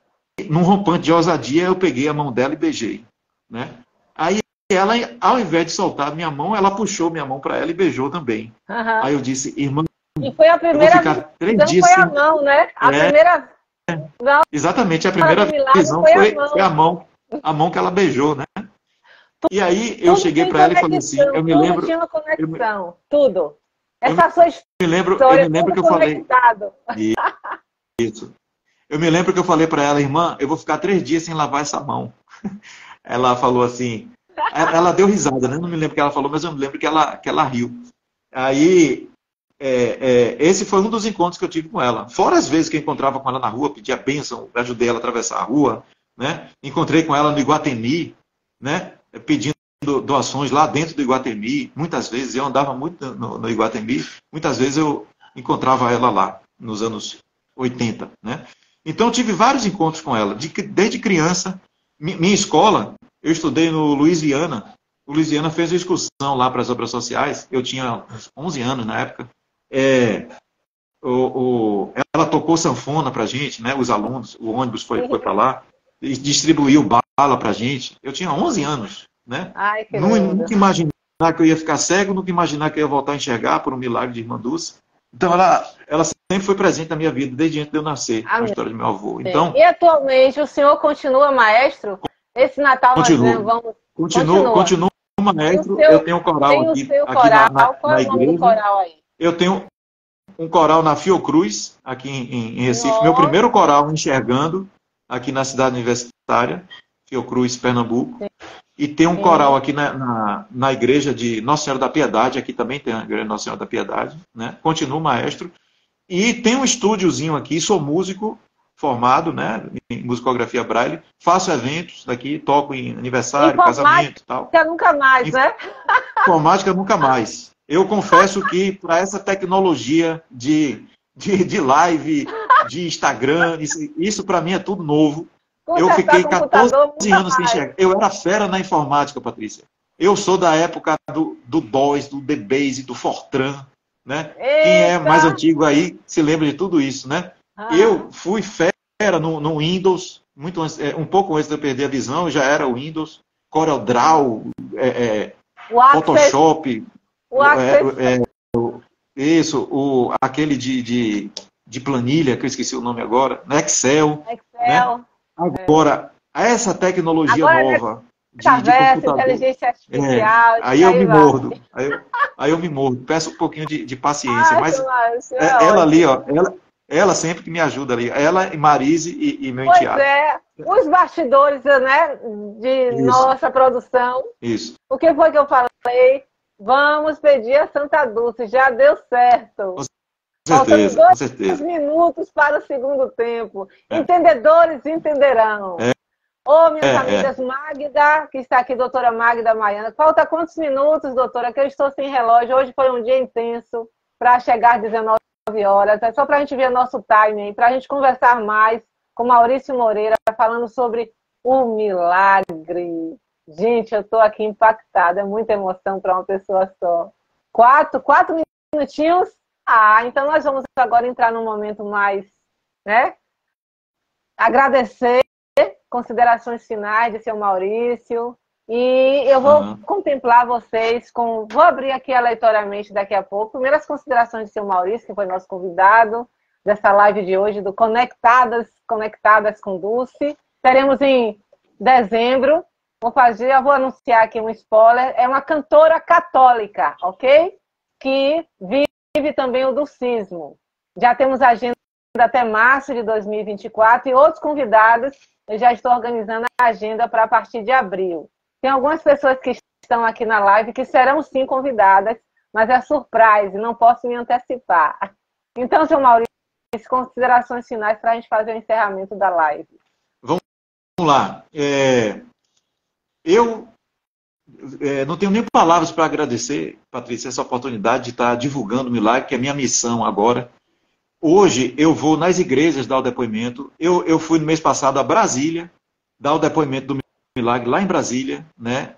S2: num rompante de ousadia, eu peguei a mão dela e beijei. Né? Aí ela, ao invés de soltar a minha mão, ela puxou minha mão para ela e beijou também.
S1: Uhum.
S2: Aí eu disse: irmã,
S1: e foi a primeira
S2: eu vou ficar 3 dias
S1: foi
S2: sem...
S1: a mão, né? A primeira... Não,
S2: exatamente, a primeira visão foi a mão que ela beijou, né? E aí eu cheguei para ela e falei assim, eu me lembro...
S1: Tudo tinha uma conexão, tudo. Essa sua história,
S2: eu me lembro que eu
S1: conectado.
S2: falei... Isso. Eu me lembro que eu falei para ela: irmã, eu vou ficar 3 dias sem lavar essa mão. Ela falou assim... Ela deu risada, né? Não me lembro o que ela falou, mas eu me lembro que ela riu. Aí... esse foi um dos encontros que eu tive com ela. Fora as vezes que eu encontrava com ela na rua, pedia bênção, ajudei ela a atravessar a rua, né? Encontrei com ela no Iguatemi, né? Pedindo doações lá dentro do Iguatemi. Muitas vezes eu andava muito no Iguatemi, muitas vezes eu encontrava ela lá, nos anos 80, né? Então eu tive vários encontros com ela, desde criança. Minha escola, eu estudei no Luiz Viana. O Luiz Viana fez uma excursão lá para as obras sociais, eu tinha 11 anos na época. Ela tocou sanfona para a gente, né, os alunos, o ônibus foi para lá, e distribuiu bala para a gente. Eu tinha 11 anos. Né?
S1: Ai, que
S2: nunca imaginar que eu ia ficar cego, nunca imaginar que eu ia voltar a enxergar por um milagre de Irmã Dulce. Então ela sempre foi presente na minha vida, desde antes de eu nascer, a história do meu avô. Então,
S1: e atualmente o senhor continua maestro? Esse Natal nós vamos...
S2: Continua maestro. Eu tenho um coral aqui na igreja.
S1: Coral aí?
S2: Eu tenho um coral na Fiocruz, aqui em Recife.
S1: Nossa.
S2: Meu primeiro coral enxergando, aqui na cidade universitária, Fiocruz, Pernambuco. Sim. E tem um coral aqui na igreja de Nossa Senhora da Piedade, aqui também tem a igreja de Nossa Senhora da Piedade, né? Continuo maestro. E tem um estúdiozinho aqui, sou músico formado, né, em musicografia braille, faço eventos daqui, toco em aniversário, casamento e tal.
S1: Nunca mais, né?
S2: Informática nunca mais. Eu confesso que para essa tecnologia de live, de Instagram, isso para mim é tudo novo. Eu fiquei 14 anos sem enxergar. Eu era fera na informática, Patrícia. Eu sou da época do DOS, do DBase, do Fortran, né? Eita. Quem é mais antigo aí se lembra de tudo isso, né? Eu fui fera no Windows, muito antes, um pouco antes de eu perder a visão, já era o Windows, CorelDRAW, Photoshop, aquele de planilha, que eu esqueci o nome agora, Excel. Né? Agora, essa tecnologia nova de computador,
S1: inteligência artificial,
S2: aí eu me mordo. Aí eu me mordo. Peço um pouquinho de paciência. Mas ela ali, ó, ela sempre que me ajuda ali. Ela e Marise e meu enteado.
S1: Os bastidores, né, de nossa produção.
S2: Isso.
S1: O que foi que eu falei? Vamos pedir a Santa Dulce. Já deu certo.
S2: Com certeza.
S1: 2 minutos para o segundo tempo. Entendedores entenderão. Minhas amigas, Magda, que está aqui, doutora Magda Maiana. Falta quantos minutos, doutora, que eu estou sem relógio. Hoje foi um dia intenso para chegar às 19 horas. É só para a gente ver nosso timing, para a gente conversar mais com Maurício Moreira, falando sobre o milagre. Gente, eu estou aqui impactada, é muita emoção para uma pessoa só. Quatro minutinhos? Ah, então nós vamos agora entrar num momento mais, né? Agradecer, considerações finais de seu Maurício. E eu vou contemplar vocês com... Vou abrir aqui aleatoriamente daqui a pouco. Primeiras considerações de seu Maurício, que foi nosso convidado dessa live de hoje, do Conectadas com Dulce. Teremos em dezembro. Eu vou anunciar aqui um spoiler. É uma cantora católica, ok? Que vive também o dulcismo. Já temos agenda até março de 2024 e outros convidados. Eu já estou organizando a agenda para a partir de abril. Tem algumas pessoas que estão aqui na live que serão sim convidadas, mas é surpresa, não posso me antecipar. Então, seu Maurício, considerações finais para a gente fazer o encerramento da live.
S2: Vamos lá. Eu não tenho nem palavras para agradecer, Patrícia, essa oportunidade de estar divulgando o milagre, que é a minha missão agora. Hoje eu vou nas igrejas dar o depoimento. Eu fui no mês passado a Brasília dar o depoimento do milagre lá em Brasília, né?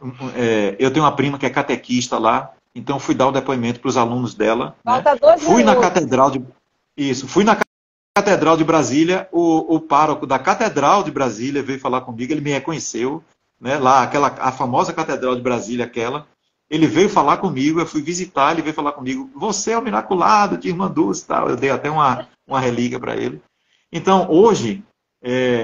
S2: Eu tenho uma prima que é catequista lá, então fui dar o depoimento para os alunos dela.
S1: Falta
S2: né?
S1: 2
S2: Fui
S1: minutos.
S2: na catedral de fui na catedral de Brasília. O pároco da catedral de Brasília veio falar comigo, ele me reconheceu, né? Lá a famosa catedral de Brasília, ele veio falar comigo, eu fui visitar, ele veio falar comigo. Você é o miraculado de Irmã Dulce, tal. Eu dei até uma relíquia para ele. Então hoje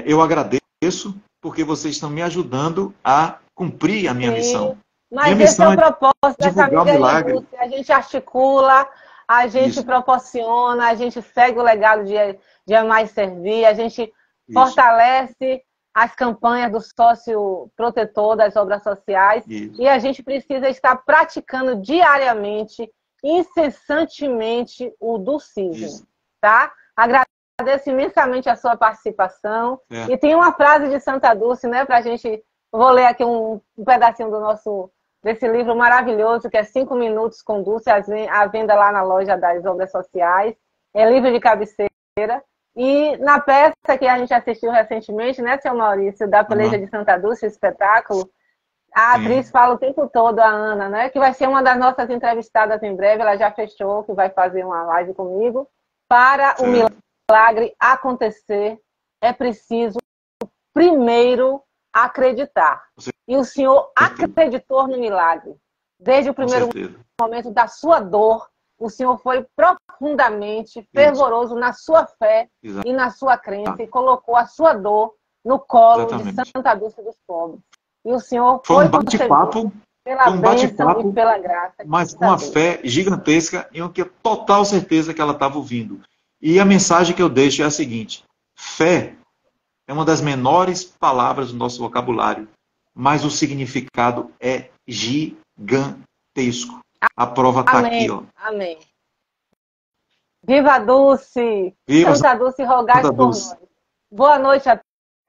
S2: eu agradeço, porque vocês estão me ajudando a cumprir a minha missão.
S1: Mas
S2: minha
S1: esse
S2: missão
S1: é o propósito dessa
S2: divulgar o milagre.
S1: Dulce. A gente articula, a gente proporciona, a gente segue o legado de amar e servir, a gente fortalece as campanhas do sócio protetor das obras sociais e a gente precisa estar praticando diariamente, incessantemente, o dulcismo. Tá? Agradeço imensamente a sua participação. E tem uma frase de Santa Dulce, né, pra gente... Vou ler aqui um pedacinho desse livro maravilhoso, que é 5 Minutos com Dulce, à venda lá na loja das obras sociais. É livro de cabeceira. E na peça que a gente assistiu recentemente, né, seu Maurício, da Peleja de Santa Dulce, espetáculo, a atriz fala o tempo todo, a Ana, né, que vai ser uma das nossas entrevistadas em breve, ela já fechou, que vai fazer uma live comigo. Para o milagre acontecer, é preciso primeiro acreditar. E o senhor acreditou no milagre. Desde o primeiro momento da sua dor, o senhor foi profundamente fervoroso na sua fé e na sua crença e colocou a sua dor no colo de Santa Dulce dos Pobres. E o senhor
S2: foi um bate-papo,
S1: pela bênção e pela graça.
S2: Mas com uma fé gigantesca e eu tenho total certeza que ela estava ouvindo. E a mensagem que eu deixo é a seguinte: fé é uma das menores palavras do nosso vocabulário, mas o significado é gigantesco. A prova está aqui, ó.
S1: Amém. Viva a Dulce!
S2: Viva
S1: Santa Dulce, rogai por nós. Boa noite a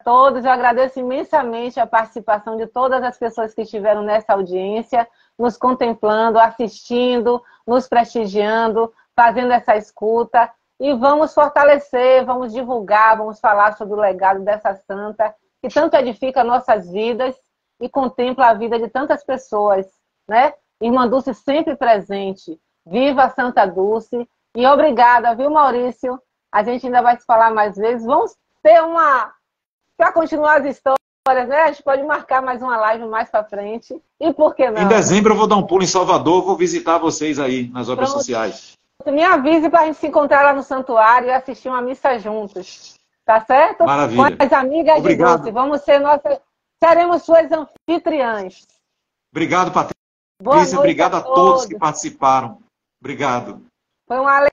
S1: todos. Eu agradeço imensamente a participação de todas as pessoas que estiveram nessa audiência, nos contemplando, assistindo, nos prestigiando, fazendo essa escuta. E vamos fortalecer, vamos divulgar, vamos falar sobre o legado dessa santa, que tanto edifica nossas vidas e contempla a vida de tantas pessoas, né? Irmã Dulce sempre presente. Viva Santa Dulce. E obrigada, viu, Maurício? A gente ainda vai se falar mais vezes. Vamos ter para continuar as histórias, né? A gente pode marcar mais uma live mais para frente. E por que não?
S2: Em dezembro eu vou dar um pulo em Salvador, vou visitar vocês aí nas obras sociais.
S1: Me avise para a gente se encontrar lá no santuário e assistir uma missa juntos. Tá certo?
S2: Maravilha.
S1: Com as amigas
S2: Obrigado.
S1: de Dulce. Vamos ser seremos suas anfitriãs.
S2: Obrigado, Patrícia.
S1: Boa
S2: Obrigado a todos que participaram. Obrigado.
S1: Foi uma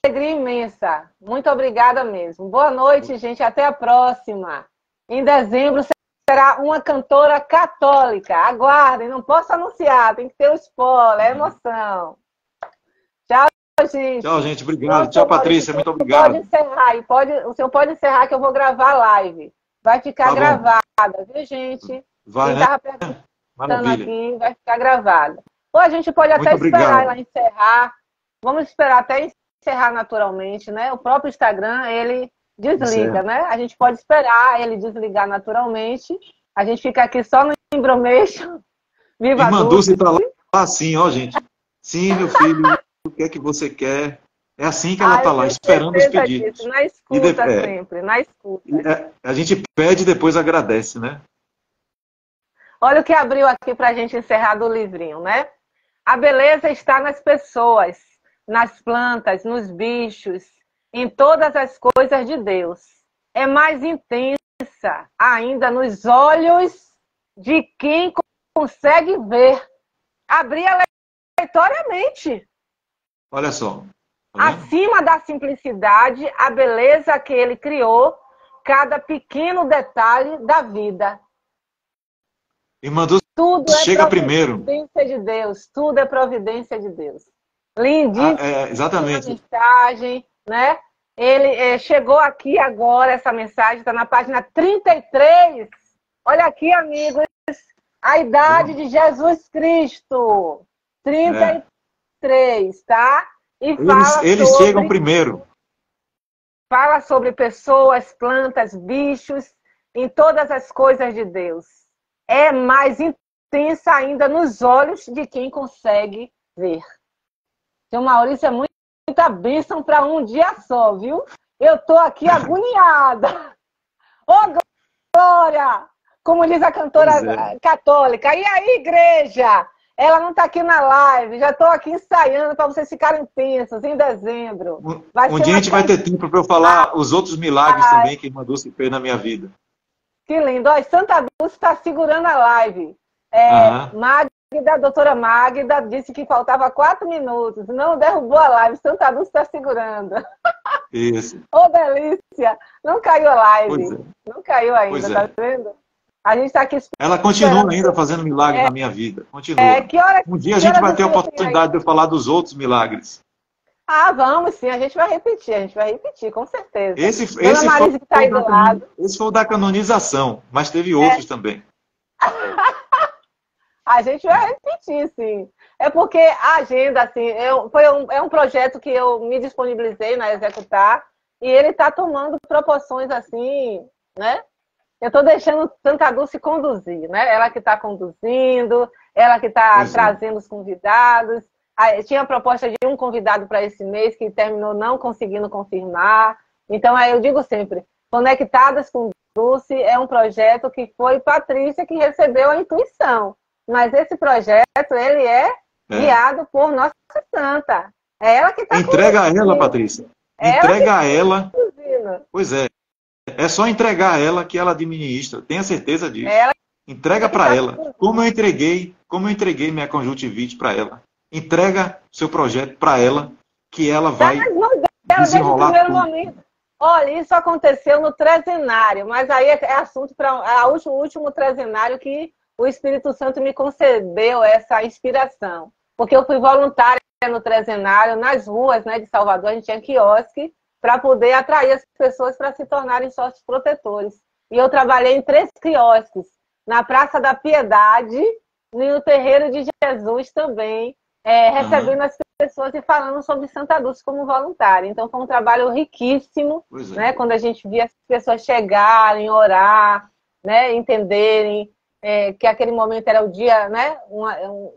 S1: alegria imensa. Muito obrigada mesmo. Boa noite, gente. Até a próxima. Em dezembro será uma cantora católica. Aguardem, não posso anunciar. Tem que ter o spoiler, é emoção. Tchau, gente.
S2: Tchau, gente. Obrigado. Tchau, Patrícia. Muito obrigado.
S1: Pode encerrar. O senhor pode encerrar que eu vou gravar a live. Vai ficar gravada, viu, gente?
S2: Vai,
S1: quem
S2: né?
S1: estava perguntando aqui, vai ficar gravada. Ou a gente pode até esperar ela encerrar. Vamos esperar até encerrar naturalmente, né? O próprio Instagram, ele desliga, né? A gente pode esperar ele desligar naturalmente A gente fica aqui só no embromation. Viva
S2: Irmã Dulce está lá assim, ó, gente. Sim, meu filho, o que é que você quer? É assim que ela está lá, esperando os pedidos.
S1: Disso. Na escuta sempre, na escuta.
S2: A gente pede e depois agradece, né?
S1: Olha o que abriu aqui para a gente encerrar do livrinho, né? A beleza está nas pessoas, nas plantas, nos bichos, em todas as coisas de Deus. É mais intensa ainda nos olhos de quem consegue ver. Abrir aleatoriamente.
S2: Olha só.
S1: Acima da simplicidade, a beleza que ele criou, cada pequeno detalhe da vida.
S2: Irmã Dulce,
S1: tudo
S2: chega primeiro.
S1: Providência de Deus. Tudo é providência de Deus. Lindíssima
S2: exatamente.
S1: mensagem, né? Ele chegou aqui agora, essa mensagem está na página 33. Olha aqui, amigos, a idade de Jesus Cristo. 33, tá? E
S2: eles chegam primeiro.
S1: Fala sobre pessoas, plantas, bichos, em todas as coisas de Deus. É mais intensa ainda nos olhos de quem consegue ver. Seu Maurício é muita bênção para um dia só, viu? Eu estou aqui agoniada. Ô, Glória! Como diz a cantora católica. E aí, igreja? Ela não está aqui na live. Já estou aqui ensaiando para vocês ficarem tensos em dezembro.
S2: Um dia a gente vai ter tempo para eu falar os outros milagres também que Irmã Dulce fez na minha vida.
S1: Que lindo. Ó, Santa Dulce está segurando a live. Magda, a doutora Magda, disse que faltava 4 minutos. Não derrubou a live. Santa Dulce está segurando.
S2: Isso.
S1: Ô, delícia. Não caiu a live. Não caiu ainda, tá vendo? A gente está aqui esperando.
S2: Ela continua ainda fazendo milagres na minha vida. Continua. Um dia a gente vai ter a oportunidade de eu falar dos outros milagres.
S1: Ah, vamos sim, a gente vai repetir, com certeza.
S2: Esse foi o da canonização, mas teve outros também.
S1: A gente vai repetir, sim. É porque a agenda, assim, é um projeto que eu me disponibilizei na Executar e ele está tomando proporções assim, né? Eu estou deixando Santa Dulce conduzir, né? Ela que está conduzindo, ela que está trazendo os convidados. Tinha a proposta de um convidado para esse mês que terminou não conseguindo confirmar. Então, aí eu digo sempre, Conectadas com Dulce é um projeto que foi Patrícia que recebeu a intuição. Mas esse projeto, ele é guiado por Nossa Santa. É ela que está
S2: Entrega a ela, Patrícia. Entrega a ela. Pois é. É só entregar a ela que ela administra. Tenha certeza disso. Entrega para ela. Como eu entreguei minha conjuntivite para ela. Entrega seu projeto para ela, que ela vai desenrolar
S1: desde o primeiro momento. Olha, isso aconteceu no trezenário, mas aí é assunto para o último trezenário que o Espírito Santo me concedeu essa inspiração. Porque eu fui voluntária no trezenário, nas ruas, né, de Salvador, a gente tinha quiosque para poder atrair as pessoas para se tornarem sócios protetores. E eu trabalhei em 3 quiosques, na Praça da Piedade, no Terreiro de Jesus também, recebendo as pessoas e falando sobre Santa Dulce como voluntária. Então foi um trabalho riquíssimo, né? Quando a gente via as pessoas chegarem, orar, né? Entenderem que aquele momento era o dia, né?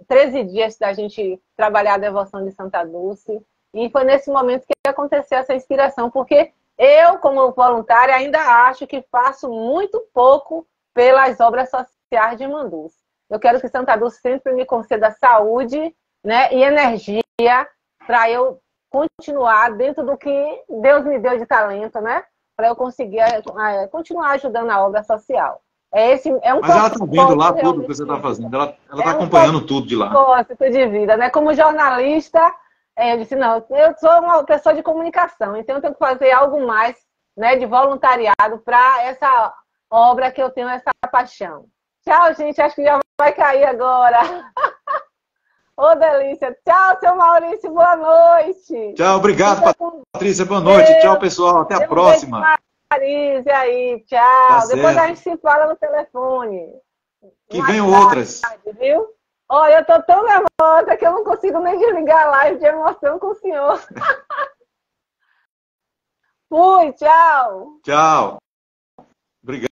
S1: 13 dias da gente trabalhar a devoção de Santa Dulce. E foi nesse momento que aconteceu essa inspiração, porque eu, como voluntária, ainda acho que faço muito pouco pelas obras sociais de Irmã Dulce. Eu quero que Santa Dulce sempre me conceda saúde, né, e energia para eu continuar dentro do que Deus me deu de talento, né? Para eu conseguir continuar ajudando a obra social.
S2: Mas ela está vendo lá tudo que você está fazendo. Ela está acompanhando tudo de lá.
S1: Propósito de vida, né? Como jornalista, eu disse, não, eu sou uma pessoa de comunicação, então eu tenho que fazer algo mais, né, de voluntariado para essa obra que eu tenho essa paixão. Tchau, gente. Acho que já vai cair agora. Ô, delícia. Tchau, seu Maurício. Boa noite.
S2: Tchau, obrigado, Patrícia. Boa noite. Tchau, pessoal. Até a próxima.
S1: Paris, e aí? Tchau.
S2: Tá
S1: Depois
S2: certo.
S1: a gente se fala no telefone.
S2: Que venham outras.
S1: Viu? Olha, eu tô tão nervosa que eu não consigo nem desligar a live de emoção com o senhor. Fui, tchau.
S2: Tchau. Obrigado.